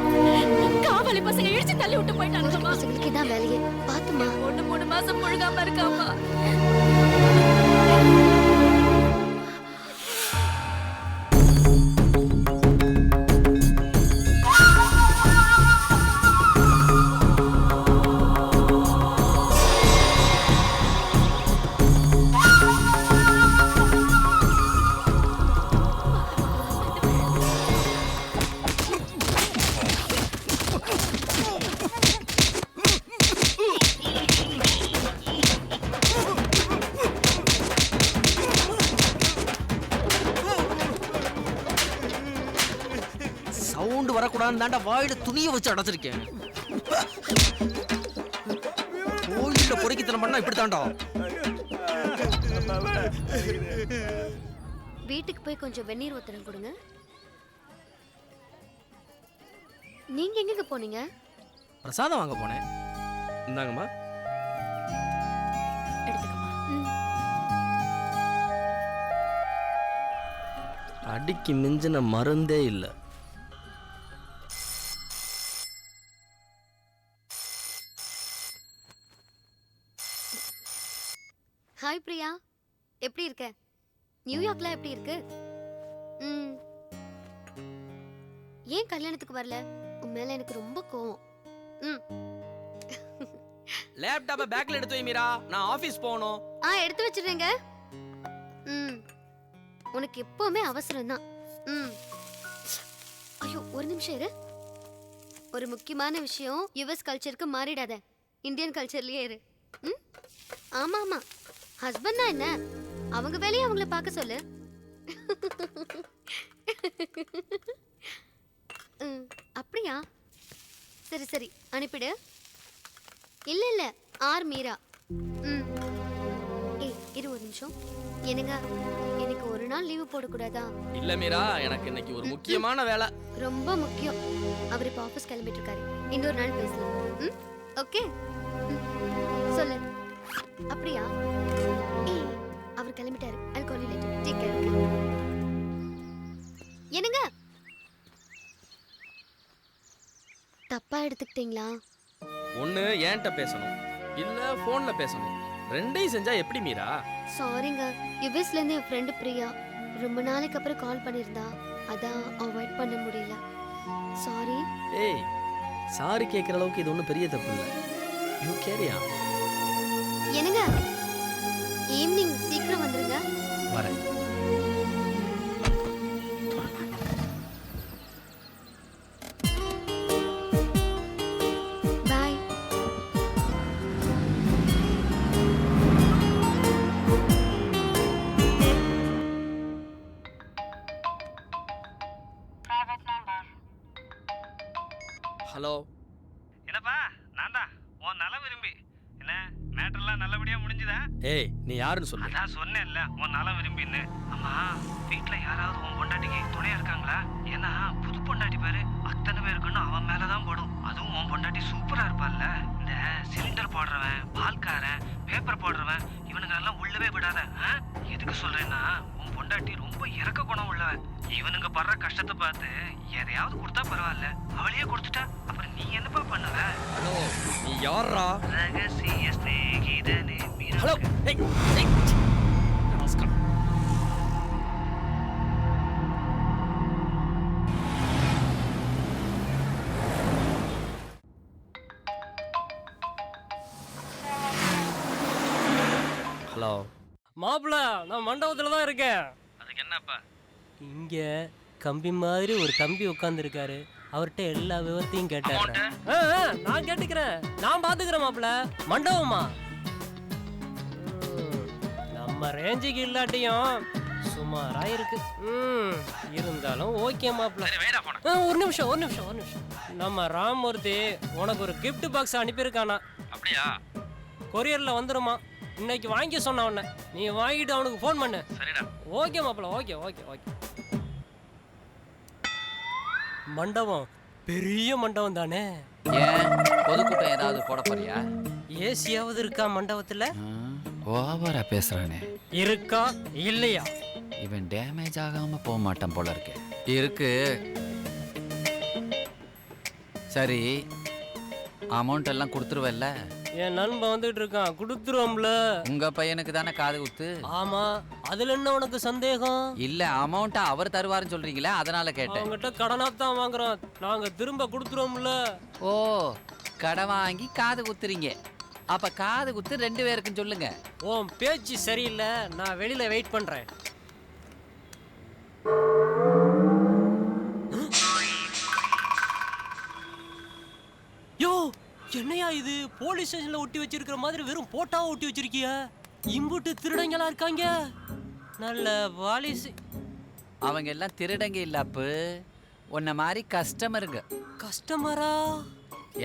காவலி பசங்க இடிச்சு தள்ளி விட்டு போயிட்டாங்க. பசங்களுக்கு இதான் வேலையே. பாத்துமா. 3 மாசம் முழுகாம இருக்காமா. நான் தாண்டா வாயில துணியை வச்சு அடைச்சிருக்கேன். கோயில்ல பொறுக்கித்தனம் பண்ணா இப்படி தாண்டா. வீட்டுக்கு போய் கொஞ்சம் வெந்நீர் ஒத்தனம் கொடுங்க. நீங்க எங்க போனீங்க? பிரசாதம் வாங்க போனேன். இந்தாங்கம்மா. அடிக்கு மிஞ்சின மருந்தே இல்லை. ஹாய் பிரியா, எப்படி இருக்க? நியூயார்க்ல எப்படி இருக்கு? ஏன் கல்யாணத்துக்கு வரல? உன் மேல எனக்கு ரொம்ப கோவம். லேப்டாப்பை பேக்ல எடுத்து வை மீரா, நான் ஆபீஸ் போகணும். எடுத்து வச்சிடுறேங்க. உனக்கு எப்பவுமே அவசரம் தான். ஐயோ, ஒரு நிமிஷம் இரு. ஒரு முக்கியமான விஷயம், யுஎஸ் கல்ச்சருக்கு மாறிடாத, இந்தியன் கல்ச்சர்லயே இரு. ஆமா ஆமா, ஹஸ்பண்ட்னா என்ன, அவங்க வேலையை அவங்கள பார்க்க சொல்லு. அப்படியா? சரி சரி, அனுப்பிடு. இல்ல இல்ல, ஆர் மீரா. ஏய், இரு ஒரு நிமிஷம். என்னங்க, எனக்கு ஒரு நாள் லீவு போடக்கூடாதா? இல்ல மீரா, எனக்கு இன்னைக்கு ஒரு முக்கியமான வேலை. ரொம்ப முக்கியம். அவர் இப்ப ஆபீஸ் கிளம்பிட்டு இருக்காரு. இன்னொரு நாள் பேசலாம். ஓகே, சொல்லு. அப்படியா? ஏய், அவர் கிளம்பிட்டாரு. I'll call you later. Take care. என்னங்க, தப்பா எடுத்துக்கிட்டீங்களா? ஒண்ணு என்கிட்ட பேசணும், இல்ல போன்ல பேசணும். ரெண்டையும் செஞ்சா எப்படி மீரா? சாரிங்க, யுஎஸ்ல இருந்து என் ஃப்ரெண்ட் பிரியா ரொம்ப நாளைக்கு அப்புறம் கால் பண்ணிருந்தா, அதான் அவாய்ட் பண்ண முடியல. சாரி. ஏய், சாரி கேக்குற அளவுக்கு இது ஒன்றும் பெரிய தப்பு இல்லை. யூ கேரியா? என்னங்க, ஈவினிங் சீக்கிரம் வந்துருங்க. வரேன். பாய். ஹலோ. என்னப்பா, நான் தான் உன் நல விரும்பி. என்ன மேட்டர்லாம் நல்லபடியா முடிஞ்சுதா? ஏய், நீ யாருன்னு சொல்லு. அதான் சொன்னேன்ல, உன் நல விரும்பின்னு. ஆமா, வீட்டுல யாராவது உன் பொண்டாட்டிக்கு துணையா இருக்காங்களா? ஏன்னா புது பொண்டாட்டி பேரு அத்தனை பேருக்குன்னு அவன் மேலதான் படும். அதுவும் உன் பொண்டாட்டி சூப்பரா இருப்பாள்ல. இந்த சிலிண்டர் போடுறவன், பால்காரன், பேப்பர் போடுறவன், இவனுங்க எல்லாம் உள்ளவே விடாத. எதுக்கு சொல்றேன்னா, உன் பொண்டாட்டி ரொம்ப இறக்க குணம் உள்ளவன். இவனுங்க படுற கஷ்டத்தை பார்த்து எதையாவது கொடுத்தா பரவாயில்ல, அவளையே கொடுத்துட்டா அப்புறம் நீ என்னப்பா பண்ணுவ? ஹலோ, நீ யாரா? ரகசிய ஸ்நேகிதனே. ஹலோ. ஹலோ. மாப்பிள்ள, நான் மண்டபத்துல தான் இருக்கேன். அதுக்கு என்னப்பா? இங்க கம்பி மாதிரி ஒரு தம்பி உட்கார்ந்துருக்காரு. அவர்கிட்ட எல்லா விவரத்தையும் கேட்டாரு. நான் கேட்டுக்கிறேன், நான் பாத்துக்கிறேன் மாப்பிள்ள. மண்டபமா? நம்ம ரேஞ்சுக்கு இல்லாட்டியும் சுமாரா இருக்கு. இருந்தாலும் ஓகே மாப்பிள்ள. ஒரு நிமிஷம். நம்ம ராமூர்த்தி உனக்கு ஒரு gift பாக்ஸ் அனுப்பியிருக்கானா? அப்படியா? கொரியர்ல வந்துருமா, இன்னைக்கு வாங்கி சொன்ன உடனே நீ வாங்கிட்டு அவனுக்கு ஃபோன் பண்ணு. சரிடா. ஓகே மாப்பிள்ள, ஓகே. மண்டபம் பெரிய மண்டபம் தானே? ஏன் பொதுக்கூட்டம் ஏதாவது போட போறியா? ஏசியாவது இருக்கா மண்டபத்துல? ஓவரா பேசுறானே. இருக்கா இல்லையா? இவன் டேமேஜ் ஆகாம போக மாட்டான் போல இருக்கு. இருக்கு. சரி, அமௌண்ட் எல்லாம் கொடுத்துருவல்ல? என் நண்பன் வந்துட்டு இருக்கான், கொடுத்துருவோம்ல. உங்க பையனுக்கு தானே காது குத்து? ஆமா, அதுல என்ன உனக்கு சந்தேகம்? இல்ல, அமௌண்ட் அவர் தருவாருன்னு சொல்றீங்களே, அதனால கேட்டேன். அவங்ககிட்ட கடனா தான் வாங்குறோம், நாங்க திரும்ப கொடுத்துருவோம்ல. ஓ, கடன் வாங்கி காது குத்துறீங்க. அப்ப காது குத்து 2 பேருக்குன்னு சொல்லுங்க. உன் பேச்சு சரியில்லை, நான் வெளியில வெயிட் பண்றேன். யோ, என்னையா இது? போலீஸ் ஸ்டேஷன்ல ஒட்டி வச்சிருக்கிற மாதிரி வெறும் போட்டாவை ஒட்டி வச்சிருக்கிய. இம்புட்டு திருடங்களா இருக்காங்க. நல்ல பாலிசி. அவங்க எல்லாம் திருடங்க இல்ல அப்பு, உன்ன மாதிரி கஸ்டமருங்க. கஸ்டமரா?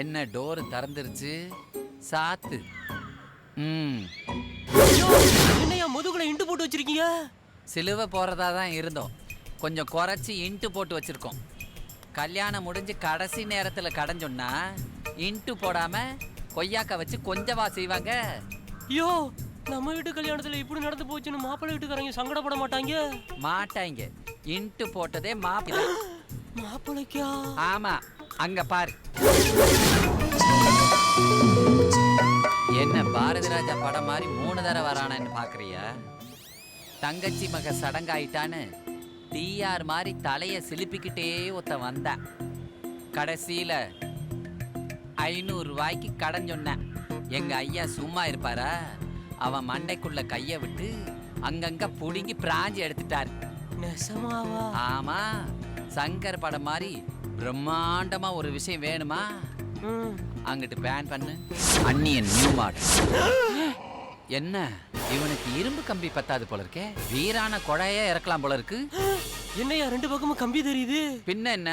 என்ன டோர் திறந்துருச்சு, சாத்து. என்னையா முதுகுல இண்டு போட்டு வச்சிருக்கீங்க? சிலுவை போறதா தான் இருந்தோம், கொஞ்சம் குறைச்சி இன்ட்டு போட்டு வச்சிருக்கோம். கல்யாணம் முடிஞ்சு கடைசி நேரத்துல கடைஞ்சோன்னா இன்ட்டு போடாம கொய்யாக்க வச்சு கொஞ்சவா செய்வாங்க. ஐயோ, நம்ம வீட்டு கல்யாணத்துல இப்படி நடந்து போச்சுன்னு மாப்பிள்ளை வீட்டுக்காரங்க சங்கடப்பட மாட்டாங்க? மாட்டாங்க. இன்ட்டு போட்டதே மாப்பிள்ளைக்கா? ஆமா, அங்க பாரு. என்ன பாரதி ராஜா படம் மாதிரி 3 தடவை வரானு பாக்குறியா? தங்கச்சி மக சடங்காயிட்டான்னு டிஆர் மாதிரி தலைய சிலிப்பிக்கிட்டே ஒருத்த வந்த. கடைசியில 500 ரூபாய்க்கு கடன் சொன்ன. எங்க ஐயா சும்மா இருப்பாரா? அவன் மண்டைக்குள்ள கைய விட்டு அங்கங்க புடுங்கி பிராஞ்சி எடுத்துட்டாரு. நெசமாவா? ஆமா, சங்கர் படம் மாதிரி பிரம்மாண்டமா ஒரு விஷயம் வேணுமா? அங்கிட்டு பேன் பண்ணு. Anniyan new model. என்ன இவனுக்கு இரும்பு கம்பி பத்தாது போல இருக்கே, வீரான கொடையா இறக்கலாம் போல இருக்கு. என்னையா 2 பக்கமும் கம்பி தெரியுது? பின்ன என்ன,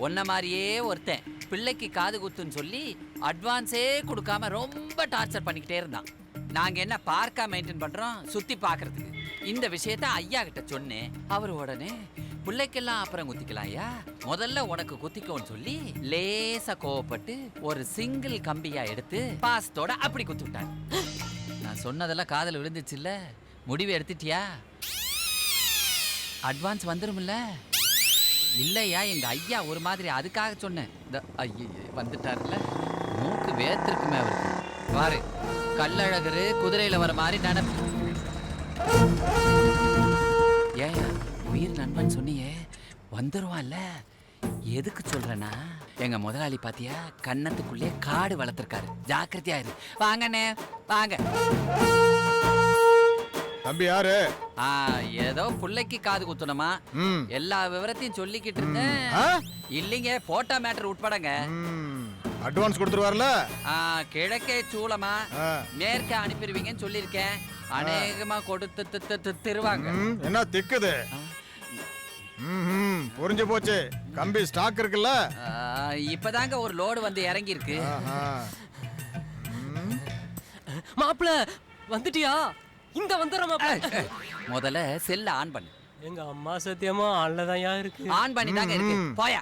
ஒன்ன மாதிரியே ஒருத்தன் பிள்ளைக்கு காது குத்துன்னு சொல்லி அட்வான்ஸே கொடுக்காம ரொம்ப டார்ச்சர் பண்ணிக்கிட்டே இருந்தான். நாங்க என்ன பார்க்கா மெயின்டைன் பண்றோம், சுத்தி பாக்குறதுக்கு. இந்த விஷயத்த ஐயா கிட்ட சொன்னேன். அவர் உடனே பிள்ளைக்கெல்லாம் அப்புறம் குத்திக்கலாம் ஐயா, முதல்ல உனக்கு குத்திக்கோன்னு சொல்லி லேசா கோவப்பட்டு ஒரு சிங்கிள் கம்பியா எடுத்து பாசத்தோட அப்படி குத்தி விட்டாங்க. நான் சொன்னதெல்லாம் காதல் விழுந்துச்சு இல்ல? முடிவு எடுத்துட்டியா? அட்வான்ஸ் வந்துரும்ல? இல்லையா, எங்க ஐயா ஒரு மாதிரி, அதுக்காக சொன்னேன். ஐயா வந்துட்டார்ல, மூக்கு வேத்திருக்குமே அவருக்கு. பாரு, கல்லழகரு குதிரையில வர மாதிரி நினைப்பு. ஏன் உயிர் நண்பன் சொன்னியே, வந்துருவான்ல? எதுக்கு சொல்றேன்னா, எங்க முதலாளி பாத்தியா கன்னத்துக்குள்ளே காடு வளர்த்திருக்காரு. ஜாக்கிரதையா இரு. வாங்கண்ணே வாங்க. தம்பி யாரு? ஏதோ புள்ளைக்கு காது குத்தணுமா, எல்லா விவரத்தையும் சொல்லிக்கிட்டு இருந்தேன். இல்லைங்க, போட்டோ மேட்டர் உட்படங்க. அட்வான்ஸ் கொடுத்துருவார்ல? கிழக்கே சூளமா மேற்க அனுப்பிடுவீங்கன்னு சொல்லியிருக்கேன். அநேகமா கொடுத்து திருவாங்க. என்ன திக்குது? புரிஞ்சு போச்சு. கம்பி ஸ்டாக் இருக்குல்ல? இப்பதாங்க ஒரு லோடு வந்து இறங்கி இருக்கு. மாப்பிள்ள வந்துட்டியா? இந்த வந்துடுற முதல்ல செல்ல ஆன் பண்ணு. எங்க அம்மா சத்தியமா ஆன்லதான் இருக்கு. ஆன் பண்ணி தாங்க இருக்கு. போயா.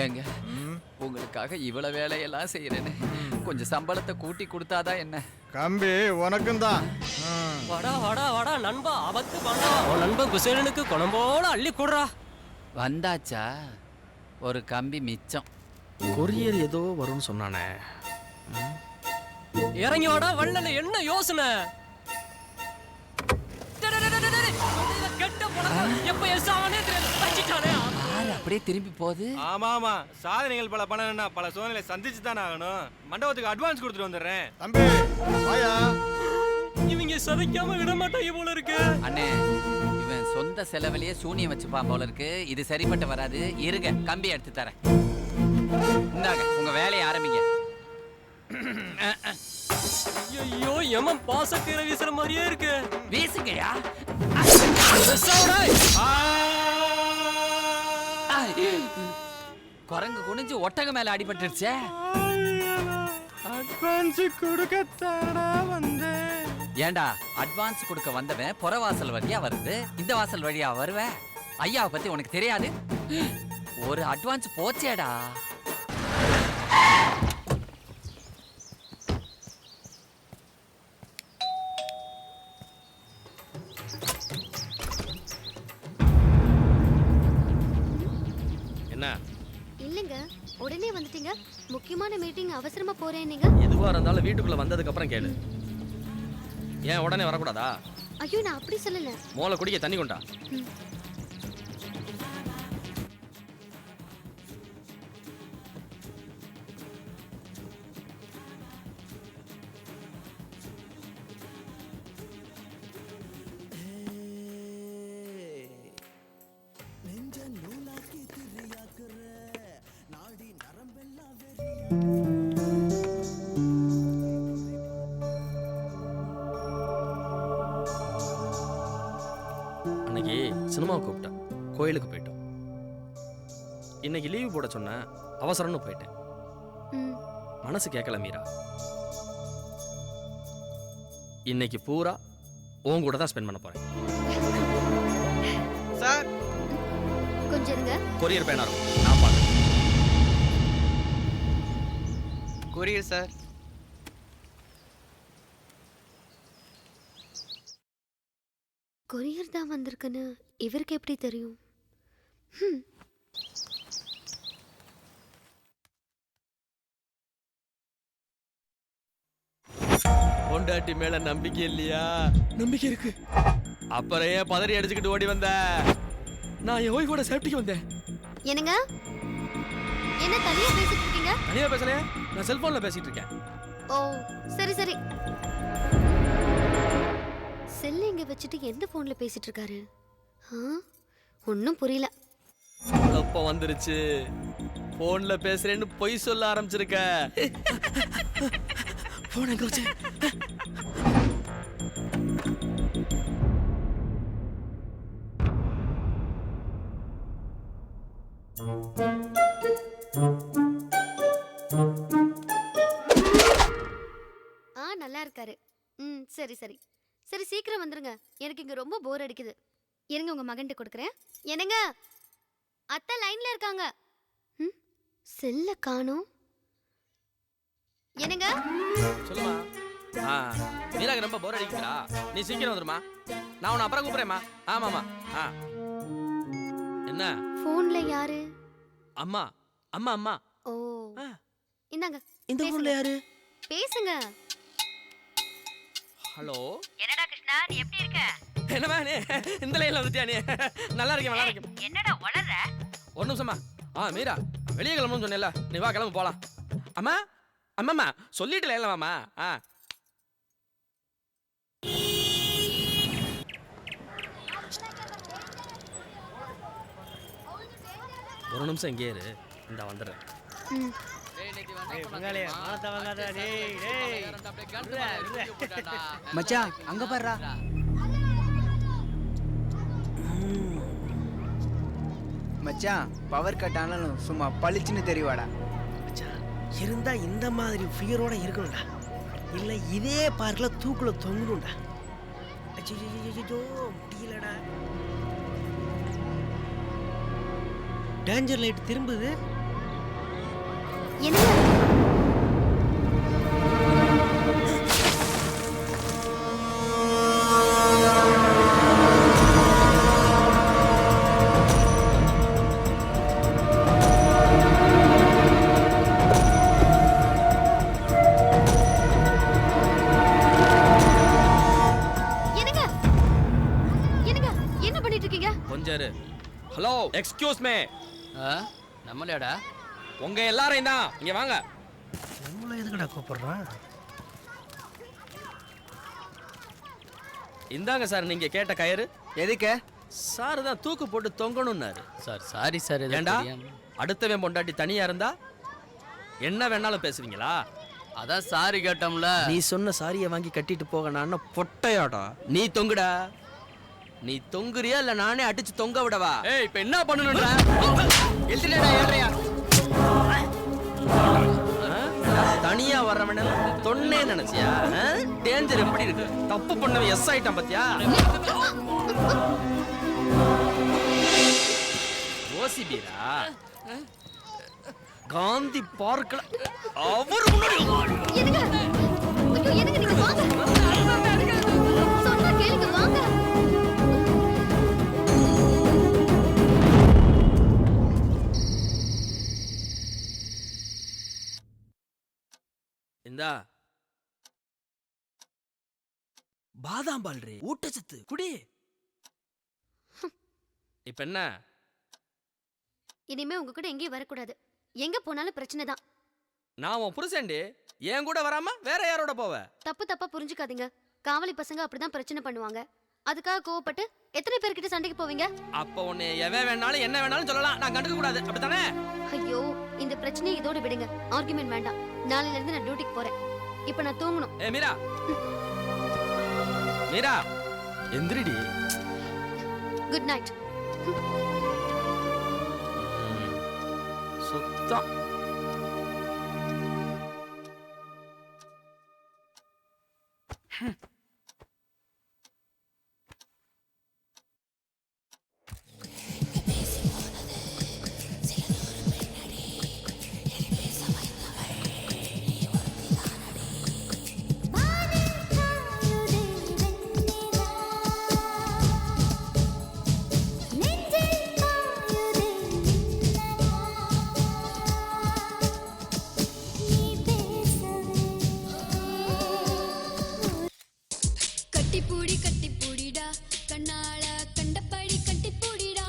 ஏங்க, உங்களுக்காக இவ்வளவு வேலையெல்லாம் செய்யறேன்னு கொஞ்சம் சம்பளத்தை கூட்டி கொடுத்தாதான் என்ன? கம்பி உனக்கும் தான். வாடா வாடா வாடா நண்பா, அவத்து வாடா. உன் நண்பன் குசேலனுக்கு குணம்போட அள்ளி கூடுறா. வந்தாச்சா? ஒரு கம்பி மிச்சம். கொரியர் ஏதோ வரும்னு சொன்னானே. இறங்கி வாடா வள்ளல. என்ன யோசனை? அப்படியே திரும்பி போகுது. ஆமா ஆமா, சாதனைகள் பல பண்ணணும்னா பல சோதனைகளை சந்திச்சு தானே ஆகணும். மண்டபத்துக்கு அட்வான்ஸ் கொடுத்துட்டு வந்துடுறேன். தம்பி வாயா. இவங்க சதைக்காம விட மாட்டாங்க போல இருக்கு. அண்ணே, இவன் சொந்த செலவிலேயே சூனியம் வச்சுப்பான் போல இருக்கு. இது சரிப்பட்டு வராது. இருங்க, கம்பி எடுத்து தரேன். இந்தாங்க, உங்க வேலையை ஆரம்பிங்க. ஐயோ, எமன் பாசக்கீரை வீசுற மாதிரியே இருக்கு. வீசுங்கயா. குரங்கு குனிஞ்சு ஒட்டக மேல அடிபட்டுருச்சே. அட்வான்ஸ் கொடுக்கத்தாடா வந்தேன். ஏண்டா, அட்வான்ஸ் கொடுக்க வந்தவன் புறவாசல் வழியா வருது, இந்த வாசல் வழியா வருவேன். ஐயாவை பத்தி உனக்கு தெரியாது? ஒரு அட்வான்ஸ் போச்சேடா. என்ன? இல்லங்க, உடனே வந்துட்டீங்க. முக்கியமான மீட்டிங், அவசரமா போறேன். நீங்க எதுவா இருந்தாலும் வீட்டுக்குள்ள வந்ததுக்கு அப்புறம் கேளு. ஏன் உடனே வரக்கூடாதா? ஐயோ, நான் அப்படி சொல்லல. மோளை குடிக்க தண்ணி கொண்டா. அன்னைக்கு சினிமா கூப்பிட்டேன். கோயிலுக்கு போயிட்டோம். இன்னைக்கு லீவு போட சொன்ன அவசரம்னு போயிட்டேன். மனசு கேட்கல மீரா. இன்னைக்கு பூரா உன் கூட தான் ஸ்பெண்ட் பண்ண போறேன். சார் கொஞ்சம் இருங்க. கொரியர் பேனா இருக்கும், நான் பார்க்கறேன். Courier sir. கொரியர் தான் வந்திருக்குன்னு இவருக்கு எப்படி தெரியும்? பொண்டாட்டி மேல நம்பிக்கை இல்லையா? நம்பிக்கை இருக்கு. அப்புறம் ஏன் பதறி அடிச்சுக்கிட்டு ஓடி வந்த? நான் என் ஒய்ஃபோட சேஃப்டிக்கு வந்தேன். என்னங்க? என்ன தனியா பேசிட்டு இருக்கீங்க? தனியா பேசலையே, நான் செல்போன்ல பேசிட்டு இருக்கேன். ஓ சரி சரி. செல்ல இங்க வச்சுட்டு எந்த போன்ல பேசிட்டு இருக்காரு? ஒன்னும் புரியல. அப்ப வந்துருச்சு. போன்ல பேசுறேன்னு பொய் சொல்ல ஆரம்பிச்சிருக்க. போன் எங்க வச்சு? நல்லா இருக்காரு. சரி சரி சரி, சீக்கிரம் வந்துருங்க. எனக்கு இங்க ரொம்ப போர் அடிக்குது. இருங்க, உங்க மகன்கிட்ட கொடுக்குறேன். என்னங்க, அத்தை லைன்ல இருக்காங்க. செல்ல காணோம். என்னங்க? சொல்லுமா. மீராக்கு ரொம்ப போர் அடிக்குதுடா. நீ சீக்கிரம் வந்துருமா. நான் உன்னை அப்புறம் கூப்பிடுறேம்மா. ஆமாமா. என்ன போன்ல யாரு? அம்மா. அம்மா அம்மா. ஓ இந்தாங்க. இந்த போன்ல யாரு? பேசுங்க. ஹலோ. என்னடா கிருஷ்ணா, நீ எப்படி இருக்க? என்னமா நீ இந்த லைன்ல வந்துட்டியா நீ? நல்லா இருக்கேன், நல்லா இருக்கேன். என்னடா வளர்ற? ஒரு நிமிஷமா. மீரா வெளியே கிளம்பணும்னு சொன்னேன்ல, நீ வா கிளம்பு போலாம். அம்மா அம்மாம்மா சொல்லிட்டு லைன்ல வாமா. ஒரு நிமிஷம் இங்கே இரு, இந்த வந்துடுறேன். மச்சான் அங்க பாருடா. மச்சான் பவர் கட் ஆனாலும் சும்மா பளிச்சுன்னு தெரிவாடா. மச்சான் இருந்தா இந்த மாதிரி ஃபிகரோட இருக்கணும்டா. இல்ல இதே பார்க்ல தூக்குல தொங்கணும்டா. அச்சோ முடியலடா. டேஞ்சர் லைட் திரும்புது. என்ன? என்ன பண்ணிட்டு இருக்கீங்க? கொஞ்சம் இரு. Hello, excuse me. நம்மளேடா உங்க எல்லாரையும் தான். இங்க வாங்க. நம்மள எதுக்குடா கூப்பிடுறான்? இந்தாங்க சார் நீங்க கேட்ட கயிறு. எதுக்கு? சார் தான் தூக்கு போட்டு தொங்கணும்னாரு. Sir sorry sir. ஏண்டா அடுத்தவன் பொண்டாட்டி தனியா இருந்தா என்ன வேணாலும் பேசுவீங்களா? அதான் சாரி கேட்டோம்ல. நீ சொன்ன சாரியை வாங்கி கட்டிட்டு போக நான் பொட்டையாடா. நீ தொங்குடா. நீ தொங்குறியா இல்ல நானே அடிச்சு தொங்க விடவா? ஏய் இப்ப என்ன பண்ணணும்டா? எழுதிடா ஏழ்றையா. தனியா வர்றவன தொன்னே நினைச்சியா? டேஞ்சர் எப்படி இருக்கு? தப்பு பண்ணவன் எஸ் ஆயிட்டான் பாத்தியா? ஓசிபீரா காந்தி பார்க்ல அவர் முன்னாடி என்னங்க? ஐயோ என்னங்க, நீங்க வாங்க. சொன்னா கேளுங்க, வாங்க. இந்தா பாதாம் பால் ரே, ஊட்டச்சத்து குடி. இப்ப என்ன? இனிமே உங்க கூட எங்கேயும் வரக்கூடாது. எங்க போனாலும் பிரச்சனை தான். நான் உன் புருஷன்டி. என் கூட வராம வேற யாரோட போவ? தப்பு தப்பா புரிஞ்சுக்காதீங்க. காவலி பசங்க அப்படிதான் பிரச்சனை பண்ணுவாங்க. அதுக்காக கோவப்பட்டு எத்தனை பேர்கிட்ட சண்டைக்கு போவீங்க? அப்ப உன்னை எவன் வேணாலும் என்ன வேணாலும் சொல்லலாம், நான் கண்டுக்க கூடாது, அப்படித்தானே? ஐயோ, இந்த பிரச்சனையை இதோட விடுங்க. ஆர்குமெண்ட் வேண்டாம். நாளையில இருந்து நான் டியூட்டிக்கு போறேன். இப்ப நான் தூங்கணும். ஏ மீரா, மீரா எந்திரிடி. Good night. சுத்தம். கட்டிப்பூடி கட்டிப்பூடிடா கண்ணால கண்டபடி கட்டிப்பூடிடா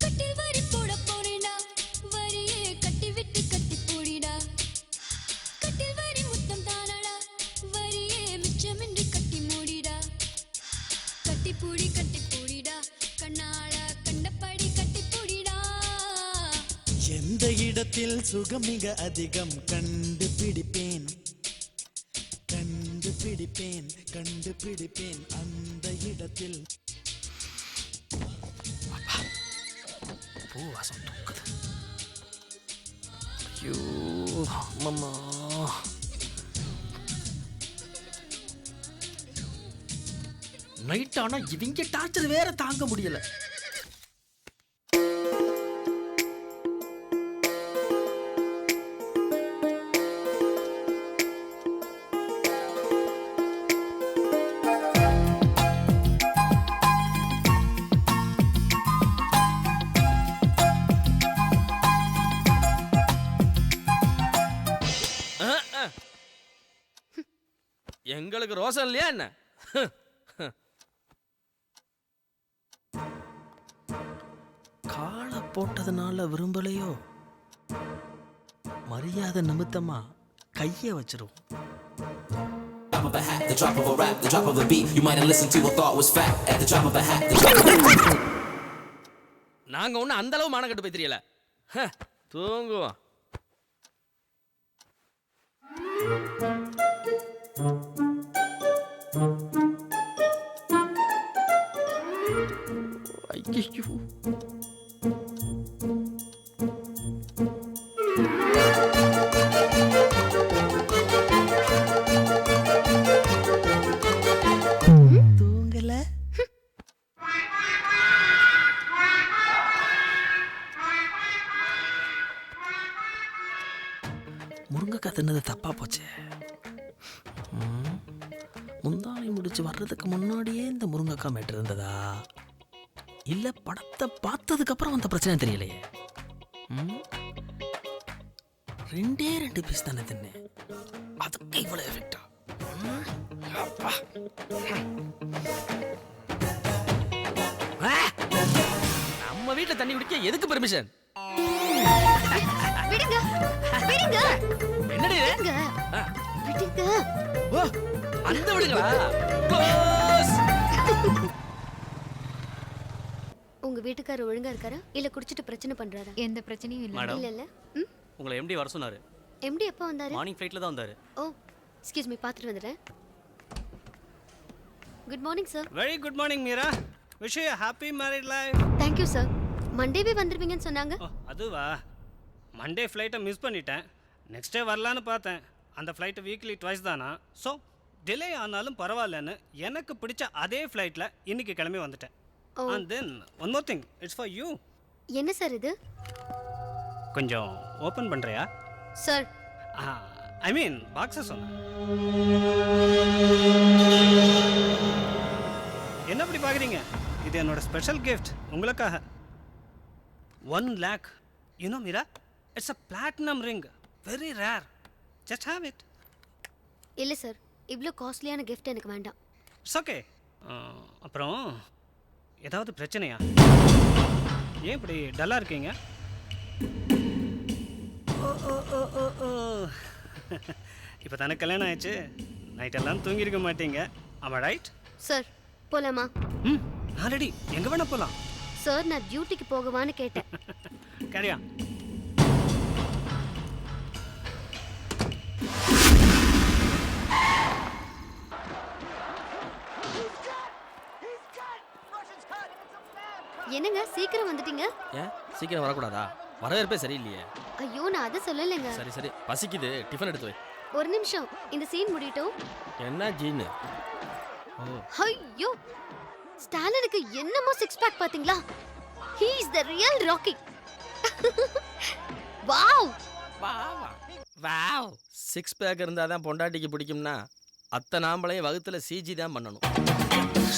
கட்டில் வரி போட போறேடா வரியே கட்டி விட்டு கட்டிப்பூடிடா கட்டில் வரி முத்தம் தானடா வரியே மிச்சமின்றி கட்டி மூடிடா கட்டிப்பூடி கட்டிப்பூடிடா கண்ணால கண்டபடி கட்டிப்பூடிடா எந்த இடத்தில் சுகம் மிக அதிகம் கண்டுபிடிப்பேன் கண்டுபிடிப்பேன் கண்டுபிடிப்பேன் அந்த இடத்தில். பூ வாசம் தூக்குது. ஐயோ அம்மம்மா. நைட் ஆனா இவங்க டார்ச்சர் வேற தாங்க முடியல. எங்களுக்கு ரோசம் இல்லையா என்ன? காலை போட்டதுனால விரும்பலையோ, மரியாதை நிமித்தமா கைய வச்சிருவோம். Drop of a hat, the drop of a rap, the drop of a beat. You might have listened to a thought was fact. At the drop of a hat, the drop of a... நாங்க ஒண்ணு அந்த அளவு மானம் கட்டு போய் தெரியல. தூங்குவோம். ஐயோ தூங்கல. முருங்கைக்காய் தின்னது தப்பா போச்சு. முந்தானை முடிச்சு வர்றதுக்கு முன்னாடியே இந்த முருங்கைக்காய் மேட்டு இருந்ததா, இல்ல படத்தை பார்த்ததுக்கு அப்புறம் அந்த பிரச்சனை தெரியலையே. ரெண்டே 2 பீஸ் தானே தின்னேன், அதுக்கு இவ்வளவு எஃபெக்டா? நம்ம வீட்டுல தண்ணி குடிக்க எதுக்கு பெர்மிஷன்? விடுங்க விடுங்க என்னடி இது? விடுங்க. ஓ, அந்த விடுங்களா? உங்க வீட்டுக்காரர் ஒழுங்கா இருக்காரா இல்ல குடிச்சிட்டு பிரச்சனை பண்றாரா? எந்த பிரச்சனையும் இல்ல. மேடம். இல்ல இல்ல. உங்களை எம்டி வர சொன்னாரு. எம்டி எப்போ வந்தாரு? மார்னிங் ஃப்ளைட்ல தான் வந்தாரு. ஓ எக்ஸ்கியூஸ் மீ, பாத்துட்டு வந்துடுறேன். Good morning sir. Very good morning Meera. Wish you happy married life. Thank you sir. மண்டேவே வந்துருவீங்கன்னு சொன்னாங்க. அதுவா, மண்டே ஃப்ளைட்டை மிஸ் பண்ணிட்டேன். நெக்ஸ்ட் டே வரலான்னு பார்த்தேன். அந்த ஃப்ளைட்டு வீக்லி ட்வைஸ் தானா, ஸோ டிலே ஆனாலும் பரவாயில்லன்னு எனக்கு பிடிச்ச அதே ஃப்ளைட்டில் இன்னைக்கு கிளம்பி வந்துட்டேன். And then one more thing, it's for you. என்ன சார் இது? கொஞ்சம் ஓப்பன் பண்ணுறியா சார்? ஐ மீன் பாக்ஸை சொன்னேன். என்ன அப்படி பார்க்குறீங்க? இது என்னோட ஸ்பெஷல் கிஃப்ட் உங்களுக்காக. 1 lakh. You know Mira, it's a platinum ring. Very rare. Just have it. இல்லை சார், இவ்வளோ காஸ்ட்லியான கிஃப்ட் எனக்கு வேண்டாம். It's okay. அப்புறம் ஏதாவது பிரச்சனையா? ஏன் இப்படி டல்லாக இருக்கீங்க? இப்போ தானே கல்யாணம் ஆயிடுச்சு, நைட்டெல்லாம் தூங்கியிருக்க மாட்டீங்க. ஆமா ரைட்? சார் போலாமா? ஆல்ரெடி எங்கே வேணா போகலாம். சார் நான் டியூட்டிக்கு போகவான்னு கேட்டேன். கரியா. என்னங்க சீக்கிரம் வந்துட்டீங்க? ஏன் சீக்கிரம் வரக்கூடாதா? வரவேற்பே சரியில்லையே. ஐயோ நான் அதை சொல்லலைங்க. சரி சரி, பசிக்குது, டிஃபன் எடுத்து வை. ஒரு நிமிஷம், இந்த சீன் முடியட்டும். என்ன ஜீனு? ஐயோ, ஸ்டாலினுக்கு என்னமா சிக்ஸ் பேக் பாத்தீங்களா? He is the real Rocky. Wow wow. Six pack இருந்தால் தான் பொண்டாட்டிக்கு பிடிக்கும்னா அத்தனை ஆம்பளையும் வகுத்துல சிஜி தான் பண்ணணும்.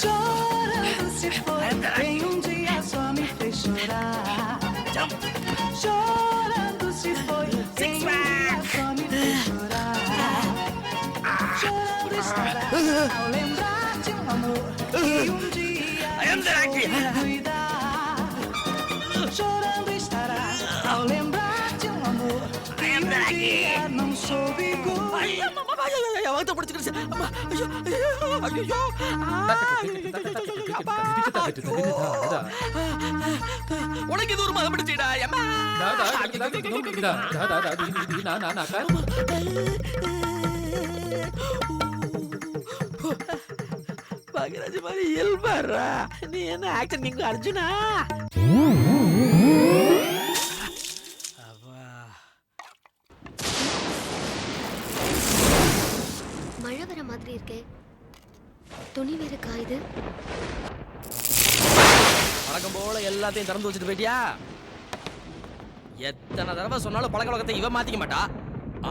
Chorando se foi, em dia só me fez chorar. Chorando se foi, em dia só me fez chorar. Chorando estará ao lembrar de amor que dia soube cuidar. Chorando estará ao lembrar de amor que dia não soube cuidar. வகுத்த பிடிச்சிருச்சு. அம்மா, ஐயோ ஐயோ. உனக்கு இது ஒரு மதம் பிடிச்சிடா. பாகராஜ் மாதிரி இயல்பாரா. நீ என்ன ஆக்ஷன் கிங் அர்ஜுனா? மழை வர மாதிரி இருக்கே. துணி வேற காயுது. பழக்கம் போல எல்லாத்தையும் திறந்து வச்சுட்டு போயிட்டியா? எத்தனை தடவை சொன்னாலும் பழக்க வழக்கத்தை இவ மாத்திக்க மாட்டா.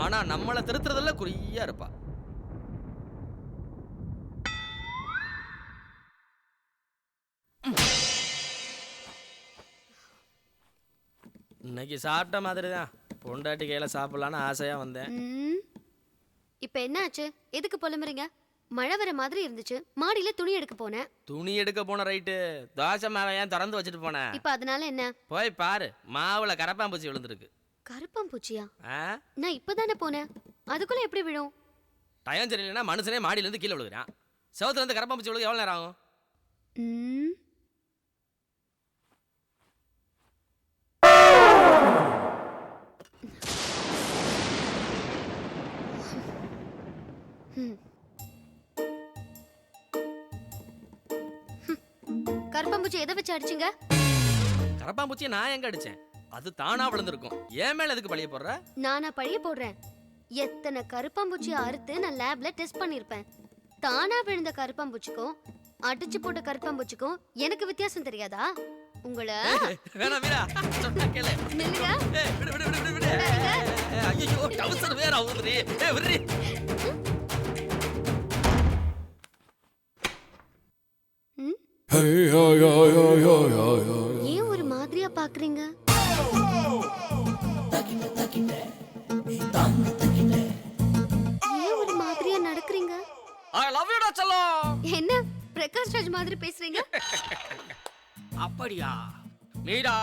ஆனா நம்மளை திருத்துறதுல குறியா இருப்பா. இன்னைக்கு சாப்பிட்ட மாதிரி தான். பொண்டாட்டி கையில சாப்பிடலான்னு ஆசையா வந்தேன். இப்ப என்ன ஆச்சு? எதுக்கு புலம்புறீங்க? மழை வர மாதிரி இருந்துச்சு, மாடியில துணி எடுக்க போனேன். துணி எடுக்க போன ரைட்டு, தோசை மாவை ஏன் திறந்து வச்சுட்டு போனேன்? இப்ப அதனால என்ன? போய் பாரு, மாவுல கரப்பாம்பூச்சி விழுந்திருக்கு. கரப்பாம்பூச்சியா? நான் இப்பதானே போனேன், அதுக்குள்ள எப்படி விழும்? டயம் சரியில்லைன்னா மனுஷனே மாடியில இருந்து கீழே விழுகிறான். செவத்துல இருந்து கரப்பாம்பூச்சி விழுக எவ்வளவு நேரம் ஆகும்? கரப்பாம்பூச்சி எதை வச்சு அடிச்சீங்க? கரப்பாம்பூச்சியை நான் எங்க அடிச்சேன்? அது தானா விழுந்திருக்கும். ஏன் மேல எதுக்கு பழிய போடுற? நானா பழிய போடுறேன்? எத்தனை கரப்பாம்பூச்சியை அறுத்து நான் லேப்ல டெஸ்ட் பண்ணிருப்பேன். தானா விழுந்த கரப்பாம்பூச்சிக்கும் அடிச்சு போட்ட கரப்பாம்பூச்சிக்கும் எனக்கு வித்தியாசம் தெரியாதா? உங்களை வேணா வீரா சொன்னா கேளு. நில்லுங்க. விடு விடு விடு விடு. ஐயோ டவுசர் வேற ஆவுதுடி. விடுடி. ஏன் ஒரு மாதிரியா பாக்குறீங்க? ஏன் ஒரு மாதிரியா நடக்கிறீங்க? I love you டா செல்லம். என்ன பிரகாஷ் ராஜ் மாதிரி பேசுறீங்க? அப்படியா? மீரா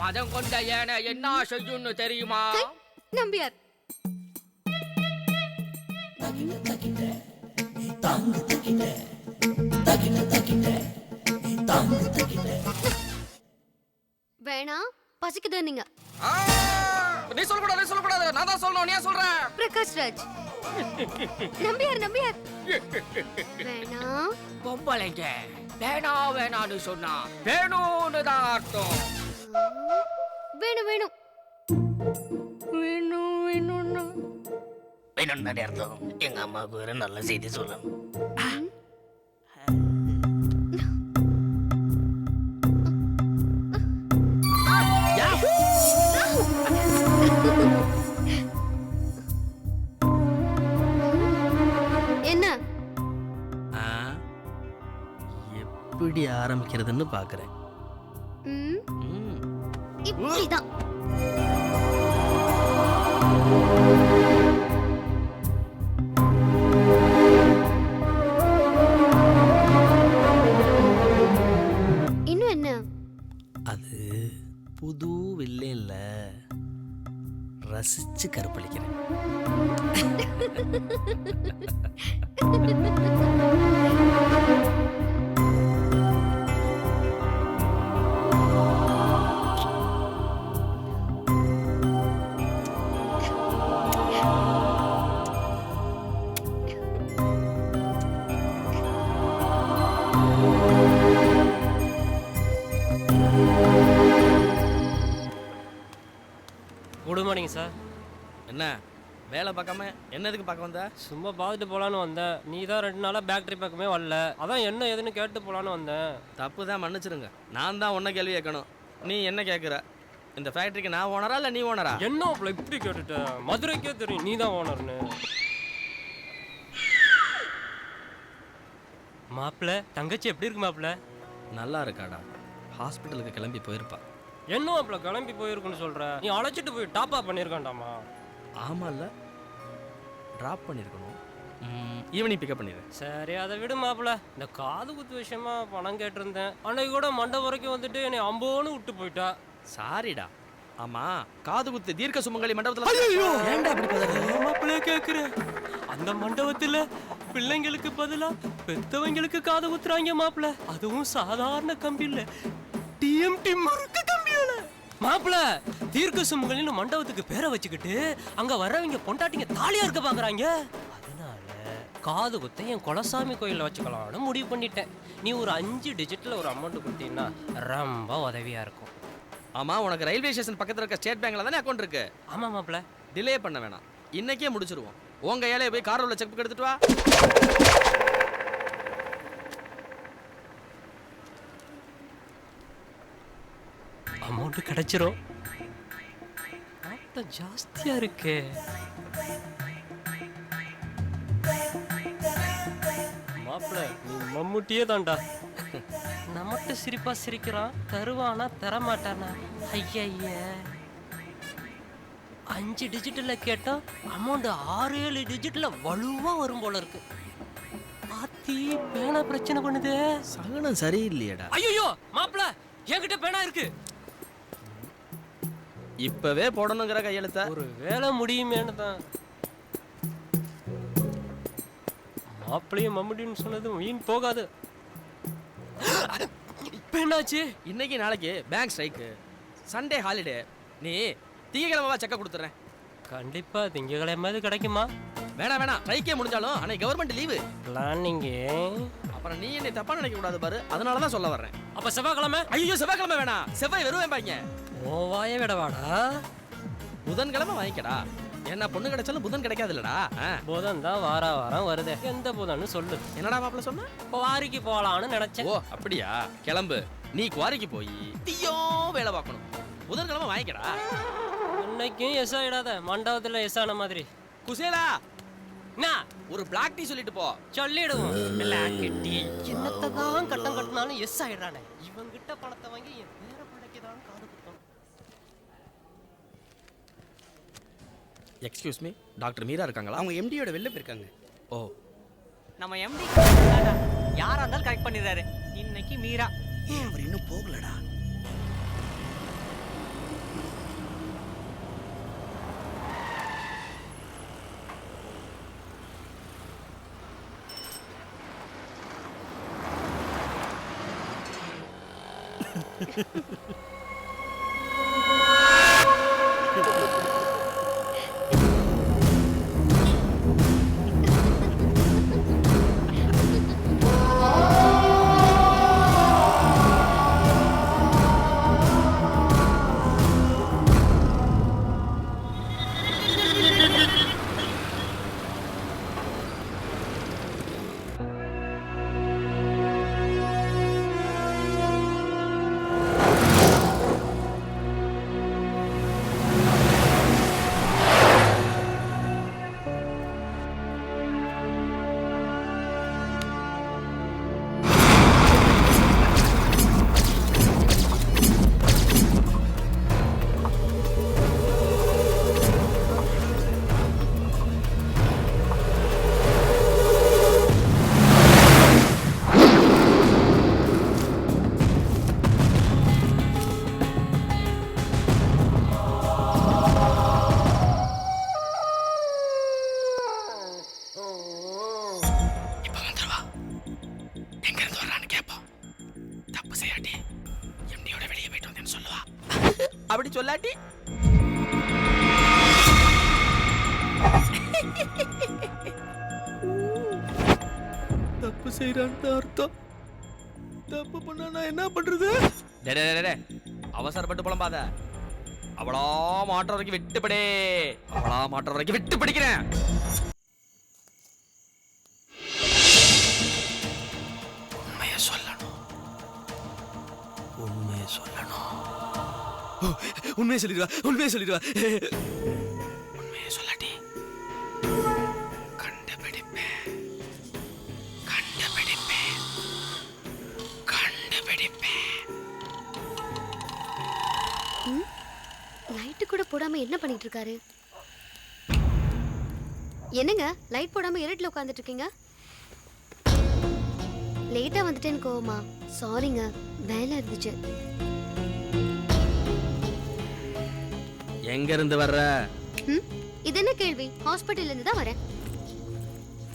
மதம் கொண்ட ஏன என்ன செய்யும்னு தெரியுமா? நம்பியார். வேணா பசிக்குது நீங்க. நீ சொல்லக்கூடாது, நான் தான் சொல்லணும். நீ சொல்ற? பிரகாஷ் ராஜ். நம்பியார் நம்பியார். வேணா பொம்பளைங்க வேணா வேணான்னு சொன்னா வேணும்னு தான் அர்த்தம். வேணும் வேணும் வேணும் வேணும்னா வேணும் தானே அர்த்தம். எங்க அம்மாவுக்கு வேற நல்ல செய்தி சொல்லணும். என்ன எப்படி ஆரம்பிக்கிறதுன்னு பாக்குறேன். இப்படிதான். இன்னும் என்ன? அது புது வில்லைன்ல ரசிச்சு கருப்பளிக்கிறேன். Good morning sir. என்ன வேலை பார்க்காம என்ன எதுக்கு பார்க்க வந்த? சும்மா பார்த்துட்டு போகலான்னு வந்தேன். நீ தான் 2 நாளாக பேக்கரி பக்கமே வரல. அதான் என்ன ஏதுன்னு கேட்டு போகலான்னு வந்தேன். தப்பு தான், மன்னிச்சிருங்க. நான் தான் உன்னை கேள்வி கேட்கணும். நீ என்ன கேட்குற? இந்த ஃபேக்ட்ரிக்கு நான் ஓனரா இல்லை நீ ஓனரா? என்ன மாப்பிள்ள இப்படி கேட்டுட்டேன்? மதுரைக்கே தெரியும் நீ தான் ஓனர்னு. மாப்பிள்ள தங்கச்சி எப்படி இருக்கு மாப்பிள்ள? நல்லா இருக்காடா. ஹாஸ்பிட்டலுக்கு கிளம்பி போயிருப்பா. என்ன மாப்பிள்ள கிளம்பி போயிருக்குன்னு சொல்ற? நீ அழைச்சிட்டு போய் டாப் அப் பண்ணியிருக்காண்டாமா? ஆமாம்ல, ட்ராப் பண்ணியிருக்கணும். ஈவினிங் பிக்கப் பண்ணிடுறேன். சரி அதை விடு மாப்பிள்ள. இந்த காது குத்து விஷயமா பணம் கேட்டிருந்தேன். அன்னைக்கு கூட மண்டபம் வரைக்கும் வந்துட்டு என்னை அம்போன்னு விட்டு போயிட்டா. சாரிடா. ஆமா, காது குத்து தீர்க்க சுமங்கலி மண்டபத்துல. ஐயோ ஏன்டா அப்படி பதற? மாப்பிள்ள கேக்குறேன். அந்த மண்டபத்துல பிள்ளைங்களுக்கு பதிலா பெத்தவங்களுக்கு காது குத்துறாங்க மாப்பிள்ள. அதுவும் சாதாரண கம்பி இல்ல, டிஎம்டி முறுக்கு கம்பியால. மாப்பிள்ள தீர்க்க சுமங்கலின்னு மண்டபத்துக்கு பேரை வச்சுக்கிட்டு அங்க வர்றவங்க பொண்டாட்டிங்க தாலியா இருக்க பாக்குறாங்க. அதனால காது குத்தை என் குலசாமி கோயிலில் வச்சுக்கலாம்னு முடிவு பண்ணிட்டேன். நீ ஒரு 5 டிஜிட்டில் ஒரு அமௌண்ட் கொடுத்தீங்கன்னா ரொம்ப உதவியா இருக்கும். ஆமா, உனக்கு ரயில்வே ஸ்டேஷன் பக்கத்துல இருக்க ஸ்டேட் பேங்க்ல தானே அக்கௌண்ட் இருக்கு? ஆமா மாப்பிள்ள. டிலே பண்ண வேணாம், இன்னைக்கே முடிச்சிருவோம். உங்க ஏழைய போய் கார்ல உள்ள செக் புக் எடுத்துட்டு வா. அமௌண்ட் கிடைச்சிரும். ஆட்டம் ஜாஸ்தியா இருக்கு. மாப்பிள்ள நீ மம்முட்டியே தான்டா. நம்மகிட்ட சிரிப்பா சிரிக்கிறான், தருவானா தரமாட்டானா? ஐய 5 டிஜிட்டில் கேட்டா அமௌண்ட் 6-7 டிஜிட்டில் வலுவா வரும் போல இருக்கு. பாத்தி பேனா பிரச்சனை பண்ணுதே. சகனம் சரியில்லையடா. ஐயோ மாப்பிள்ள என்கிட்ட பேனா இருக்கு. இப்பவே போடணுங்கிற கையெழுத்த. ஒரு வேலை முடியுமேன்னு தான். மாப்பிள்ளையும் மம்முடின்னு சொன்னது வீண் போகாது. இப்ப என்னாச்சு? இன்னைக்கு நாளைக்கு பேங்க் ஸ்ட்ரைக்கு, சண்டே ஹாலிடே. நீ திங்கக்கிழமை செக்க கொடுத்துறேன். கண்டிப்பா திங்கக்கிழமை கிடைக்குமா? வேணாம், ஸ்ட்ரைக்கே முடிஞ்சாலும் அன்னைக்கு கவர்மெண்ட் லீவு. பிளானிங்கு. அப்புறம் நீ என்னை தப்பா நினைக்க கூடாது பாரு, அதனால தான் சொல்ல வர்றேன். அப்ப செவ்வாய்க்கிழமை? ஐயோ செவ்வாய்க்கிழமை வேணாம், செவ்வாய் வருவேன் பாங்க. ஓ வாய விடவாடா. புதன்கிழமை வாங்கிக்கடா. என்ன பொண்ணு கிடைச்சாலும் புதன் கிடைக்காது இல்லடா. புதன் தான் வாரம் வருது. எந்த புதன்னு சொல்லு. என்னடா மாப்பிள்ள சொன்ன? குவாரிக்கு போகலான்னு நினைச்சேன். ஓ அப்படியா, கிளம்பு. நீ குவாரிக்கு போய் தீயோ வேலை பார்க்கணும். புதன்கிழமை வாங்கிக்கடா. இன்னைக்கும் எஸ் ஆயிடாத, மண்டபத்துல எஸ் ஆன மாதிரி. குசேலா ஒரு பிளாக் டீ சொல்லிட்டு போ. சொல்லிடுவோம். பிளாக் டீ என்னத்தை தான் கட்டம் கட்டினாலும் எஸ் ஆயிடானே. இவங்கிட்ட பணத்தை வாங்கி என் பேர பிள்ளைக்கு தான் காது குத்தம். எக்ஸ்கியூஸ் மீ, டாக்டர் மீரா இருக்காங்களா? அவங்க எம்டியோட வெளில போயிருக்காங்க. ஓ, நம்ம எம்டி யாரா இருந்தாலும் கரெக்ட் பண்ணிடுறாரு. இன்னைக்கு மீரா அவர் இன்னும் போகலடா. அப்படி சொல்லாட்டி தப்பு செய்யறான்னு அர்த்தம். தப்பு பண்ணா நான் என்ன பண்றது? அவசரப்பட்டு புலம்பாத. அவளா மாற்ற வரைக்கும் விட்டுப்படே. அவளா மாற்ற வரைக்கும் விட்டு படிக்கிறேன். உண்மையை சொல்லணும். உண்மையை சொல்லணும். உண்மையை சொல்லிடுவா. உண்மையை சொல்லிடுவா. உண்மையை சொல்லாட்டி கண்டுபிடிப்பேன். கண்டுபிடிப்பேன். கண்டுபிடிப்பேன். லைட்டு கூட போடாம என்ன பண்ணிட்டு இருக்காரு? என்னங்க லைட் போடாம இருட்டில் உட்காந்துட்டு இருக்கீங்க? லேட்டா வந்துட்டேன்னு கோவமா? சாரிங்க, வேலை இருந்துச்சு. எங்க இருந்து வர்ற? இது என்ன கேள்வி? ஹாஸ்பிட்டல்ல இருந்து தான் வரேன்.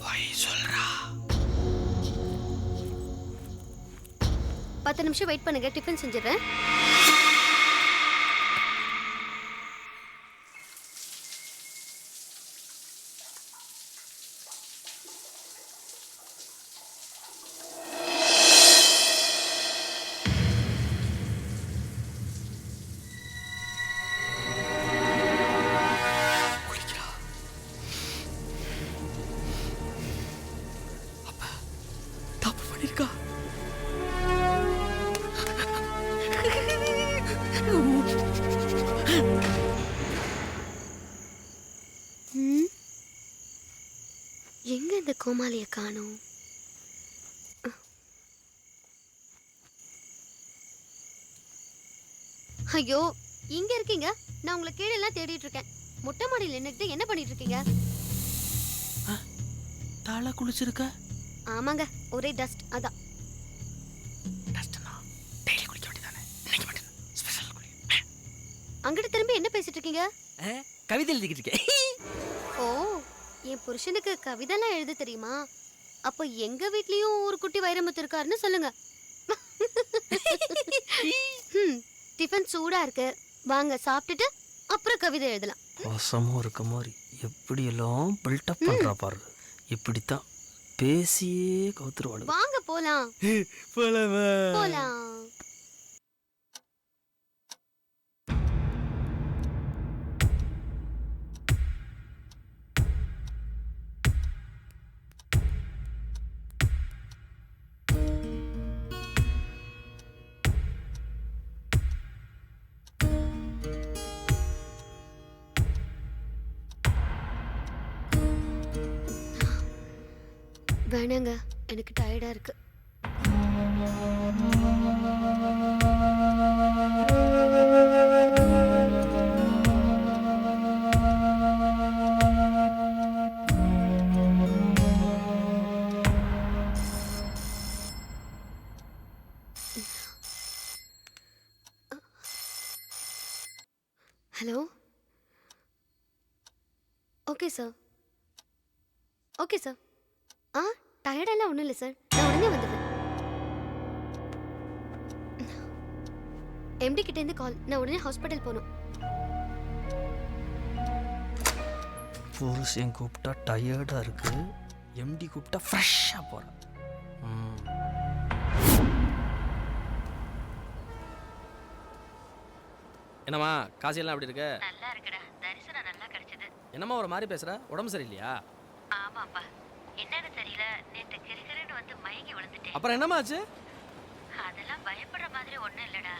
போய் சொல்றா. 10 நிமிஷம் வெயிட் பண்ணுங்க, டிஃபன் செஞ்சிடறேன். தப்பு பண்ணிருக்கா. எங்க இந்த கோமாளிய காணோம்? ஐயோ, இங்க இருக்கீங்க. நான் உங்களை கீழே எல்லாம் தேடிட்டு இருக்கேன். மொட்டை மாடியில் நின்னுக்கிட்டு என்ன பண்ணிட்டு இருக்கீங்க? தலை குளிச்சிருக்க? ஆமாங்க, ஒரே டஸ்ட். அதான் டெய்லி குளிக்க வேண்டியதானே? இன்னைக்கு மட்டும் ஸ்பெஷல் குளி. அங்கிட்டு திரும்பி என்ன பேசிட்டு இருக்கீங்க? கவிதை எழுதிக்கிட்டு இருக்கேன். ஓ, என் புருஷனுக்கு கவிதைலாம் எழுத தெரியுமா? அப்ப எங்க வீட்லயும் ஒரு குட்டி வைரமுத்து இருக்காருன்னு சொல்லுங்க. டிஃபன் சூடா இருக்கு, வாங்க சாப்பிட்டுட்டு அப்புறம் கவிதை எழுதலாம். வாசமும் இருக்க மாதிரி எப்படியெல்லாம் பில்டப் பண்றா பாரு. இப்படித்தான் பேசியே கவுத்துருவாடு. வாங்க போலாம். போலாம். வேணாங்க, எனக்கு டயர்டா இருக்கு. Hello. Okay sir. Okay sir. டயர்டெல்லாம் ஒன்றும் இல்லை சார், நான் உடனே வந்துடுறேன். எம்டி கிட்டேருந்து கால், நான் உடனே ஹாஸ்பிட்டல் போகணும். புருஷன் கூப்பிட்டா டயர்டா இருக்கு, எம்டி கூப்பிட்டா ஃப்ரெஷ்ஷாக போகிறேன். என்னம்மா காசியெல்லாம் அப்படி இருக்க? நல்லா இருக்குடா, தரிசனம் நல்லா கிடைச்சது. என்னம்மா ஒரு மாதிரி பேசுற? உடம்பு சரியில்லையா? ஆமாப்பா, என்னன்னு தெரியல, நேத்து கிறுகிறுன்னு வந்து மயங்கி விழுந்துட்டேன். அப்புறம் என்னம்மா ஆச்சு? அதெல்லாம் பயப்படுற மாதிரி ஒண்ணும் இல்லடா.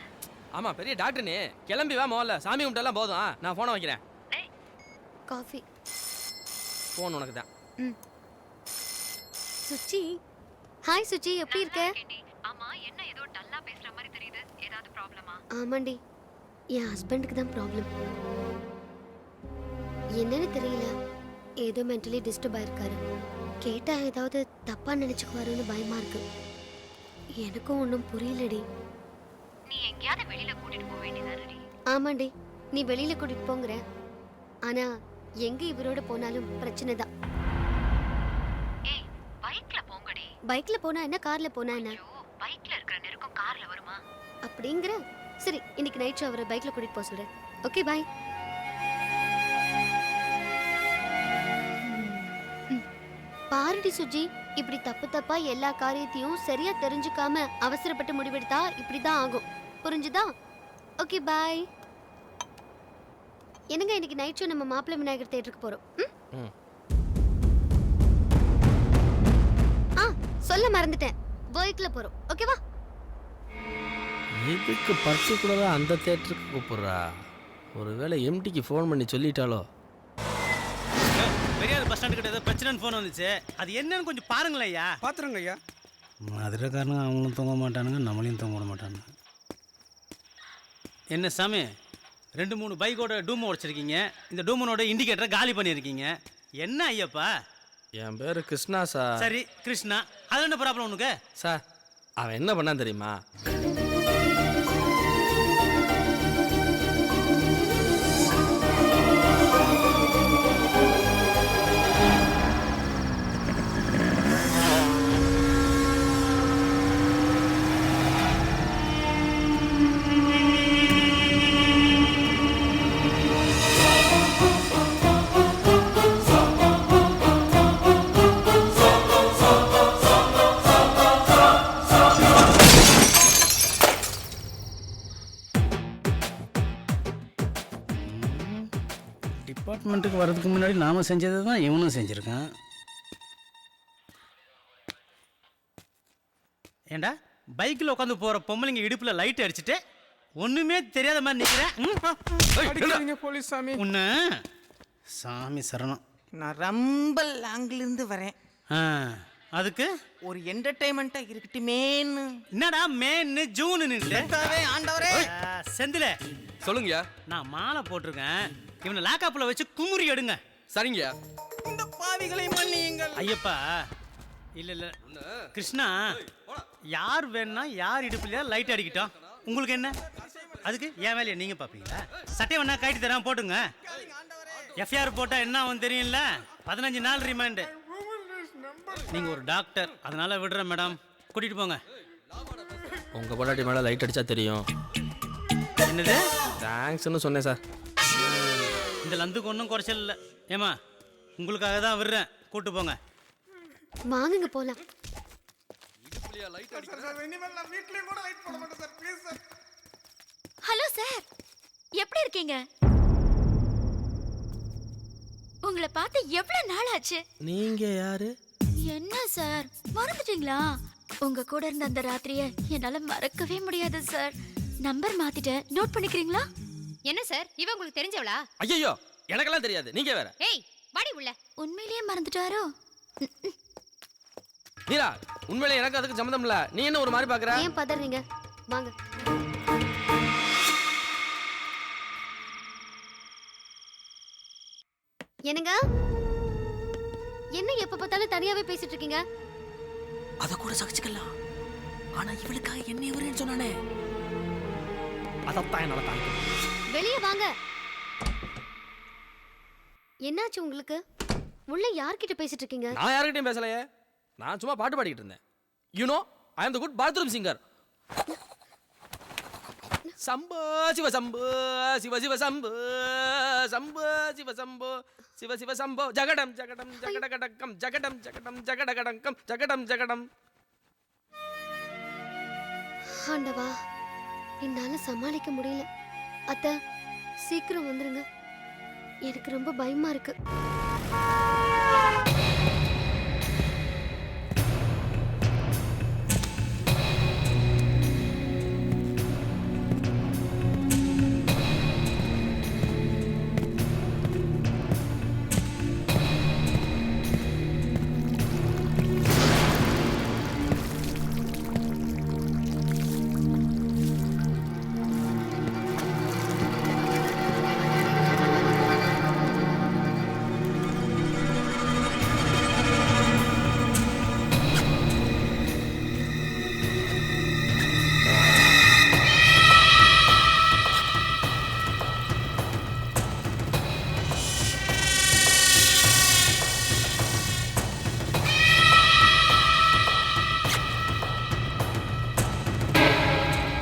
ஆமா, பெரிய டாக்டர் நீ. கிளம்பி வா, முதல்ல சாமி கும்பிட்டெல்லாம் போதும். நான் போனை வைக்கிறேன். காஃபி. போன் உனக்கு தான். சுச்சி. ஹாய் சுச்சி, எப்படி இருக்க? ஆமா, என்ன ஏதோ டல்லா பேசுற மாதிரி தெரியுது. ஏதாவது ப்ராப்ளமா? ஆமாண்டி, என் ஹஸ்பண்டுக்கு தான் ப்ராப்ளம். என்னன்னு தெரியல, ஏதோ மென்டலி டிஸ்டர்ப் ஆயிருக்காரு. கேட்டா ஏதாவது தப்பா நினைச்சுக்குவாருன்னு பயமா இருக்கு. எனக்கும் ஒன்றும் புரியலடி. நீ எங்கயாவது வெளியில கூட்டிட்டு போக வேண்டியதானடி? ஆமாண்டி, நீ வெளியில கூட்டிட்டு போங்கற. ஆனா எங்க இவரோட போனாலும் பிரச்சனை தான். ஏய், பைக்ல போங்கடி. பைக்ல போனா என்ன, கார்ல போனா என்ன? பைக்ல இருக்கிற நெருக்கம் கார்ல வருமா? அப்படிங்கிற. சரி, இன்னைக்கு நைட் ஷோ அவரை பைக்ல கூட்டிட்டு போக சொல்றேன். ஓகே, பாய். பாருடி சுஜி, இப்படி தப்பு தப்பா எல்லா காரியத்தையும் சரியா தெரிஞ்சுக்காம அவசரப்பட்டு முடிவெடுத்தா இப்படிதான் ஆகும். புரிஞ்சுதா? ஓகே, பாய். என்னங்க இன்னைக்கு நைட் ஷோ நம்ம மாப்பிள்ளை விநாயகர் தியேட்டருக்கு போறோம். ம். சொல்ல மறந்துட்டேன். பைக்ல போறோம். ஓகேவா? எதுக்கு பர்டிகுலராக அந்த தேட்டருக்கு கூப்பிட்றா? ஒருவேளை எம்டிக்கு ஃபோன் பண்ணி சொல்லிட்டாலோ? பெரியார் பஸ் ஸ்டாண்டு கிட்ட ஏதோ பிரச்சனைன்னு ஃபோன் வந்துச்சு. அது என்னன்னு கொஞ்சம் பாருங்களேன் ஐயா. பார்த்துருங்க ஐயா. மதுரைக்காரனுங்க அவங்களும் தூங்க மாட்டானுங்க, நம்மளையும் தூங்க விட மாட்டானுங்க. என்ன சாமி 2-3 பைக்கோட டூம் உடைச்சிருக்கீங்க. இந்த டூமனோட இண்டிகேட்டரை காலி பண்ணியிருக்கீங்க. என்ன ஐயப்பா? என் பேர் கிருஷ்ணா சார். சரி கிருஷ்ணா, அது என்ன ப்ராப்ளம் உனக்கு? சார் அவன் என்ன பண்ணான் தெரியுமா? டிபார்ட்மெண்ட்டுக்கு வரதுக்கு முன்னாடி நாம செஞ்சதை தான் இவனும் செஞ்சுருக்கான். ஏண்டா பைக்கில் உட்காந்து போகிற பொம்பளைங்க இடுப்பில் லைட் அடிச்சுட்டு ஒன்றுமே தெரியாத மாதிரி நிற்கிறேன். போலீஸ் சாமி. உன்ன சாமி சரணம். நான் ரொம்ப லாங்கிலிருந்து வரேன். அதுக்கு ஒரு என்டர்டைன்மெண்ட்டா இருக்கட்டுமேன்னு. என்னடா மேன்னு ஜூன்னு ஆண்டவரே. செந்தில சொல்லுங்கய்யா. நான் மாலை போட்டிருக்கேன். இவனை லாக்கப்பில் வச்சு குமுறி எடுங்க. சரிங்கய்யா. இந்த பாவிகளை மன்னியுங்கள். ஐயப்பா இல்ல இல்ல கிருஷ்ணா, யார் வேணா யார் இடுப்புலையா லைட் அடிக்கிட்டோம், உங்களுக்கு என்ன? அதுக்கு என் வேலையை நீங்க பாப்பீங்களா? சட்டை வேணா கைட்டு தராம போட்டுங்க. எஃப்ஐஆர் போட்டா என்ன ஆகும் தெரியும்ல? 15 நாள் ரிமாண்டு. நீங்க ஒரு டாக்டர், அதனால விடுறேன் மேடம், கூட்டிட்டு போங்க. உங்க பொண்டாட்டி மேலே லைட் அடிச்சா தெரியும். என்னது? தேங்க்ஸ்னு சொன்னேன் சார். இந்த லந்துக்கு ஒன்றும் குறைச்சல் இல்லை. ஏமா உங்களுக்காக தான் விடுறேன், கூட்டு போங்க. வாங்குங்க போலாம். ஹலோ சார், எப்படி இருக்கீங்க? உங்களை பார்த்து எவ்வளவு நாள் ஆச்சு? நீங்க யாரு? என்ன சார் மறந்துட்டீங்களா? உங்க கூட இருந்த அந்த ராத்திரிய என்னால மறக்கவே முடியாது சார். நம்பர் மாத்திட்டேன், நோட் பண்ணிக்கிறீங்களா? என்ன சார் இவ உங்களுக்கு தெரிஞ்சவளா? ஐயோ எனக்கெல்லாம் தெரியாது, நீங்க வேற. ஏய் வாடி உள்ள. உண்மையிலேயே மறந்துட்டாரோ? மீரா, உண்மையிலே எனக்கு அதுக்கு சம்மந்தம் இல்ல. நீ என்ன ஒரு மாதிரி பாக்குற? ஏன் பதறீங்க? வாங்க. என்னங்க என்ன எப்ப பார்த்தாலும் தனியாவே பேசிட்டு இருக்கீங்க? அத கூட சகிச்சுக்கலாம். ஆனா இவளுக்காக என்ன இவரேன்னு சொன்னானே, அதத்தான் என்னால தாங்க. வெளியே வாங்க. என்னாச்சு உங்களுக்கு? உள்ள யார்கிட்ட பேசிட்டு இருக்கீங்க? நான் யார்கிட்டயும் பேசலையே. நான் சும்மா பாட்டு பாடிக்கிட்டு இருந்தேன். You know I am the good bathroom singer. Shambho Shiva Shambho Shiva Shiva Shambho Shambho Shiva Shambho Shiva Shiva Shambho ஜகடம் ஜகடம் ஜகடகடக்கம் ஜகடம் ஜகடம் ஜகடகடக்கம் ஜகடம் ஜகடம். ஆண்டவா, என்னால சமாளிக்க முடியல. அத்தை சீக்கிரம் வந்துருங்க, எனக்கு ரொம்ப பயமா இருக்கு.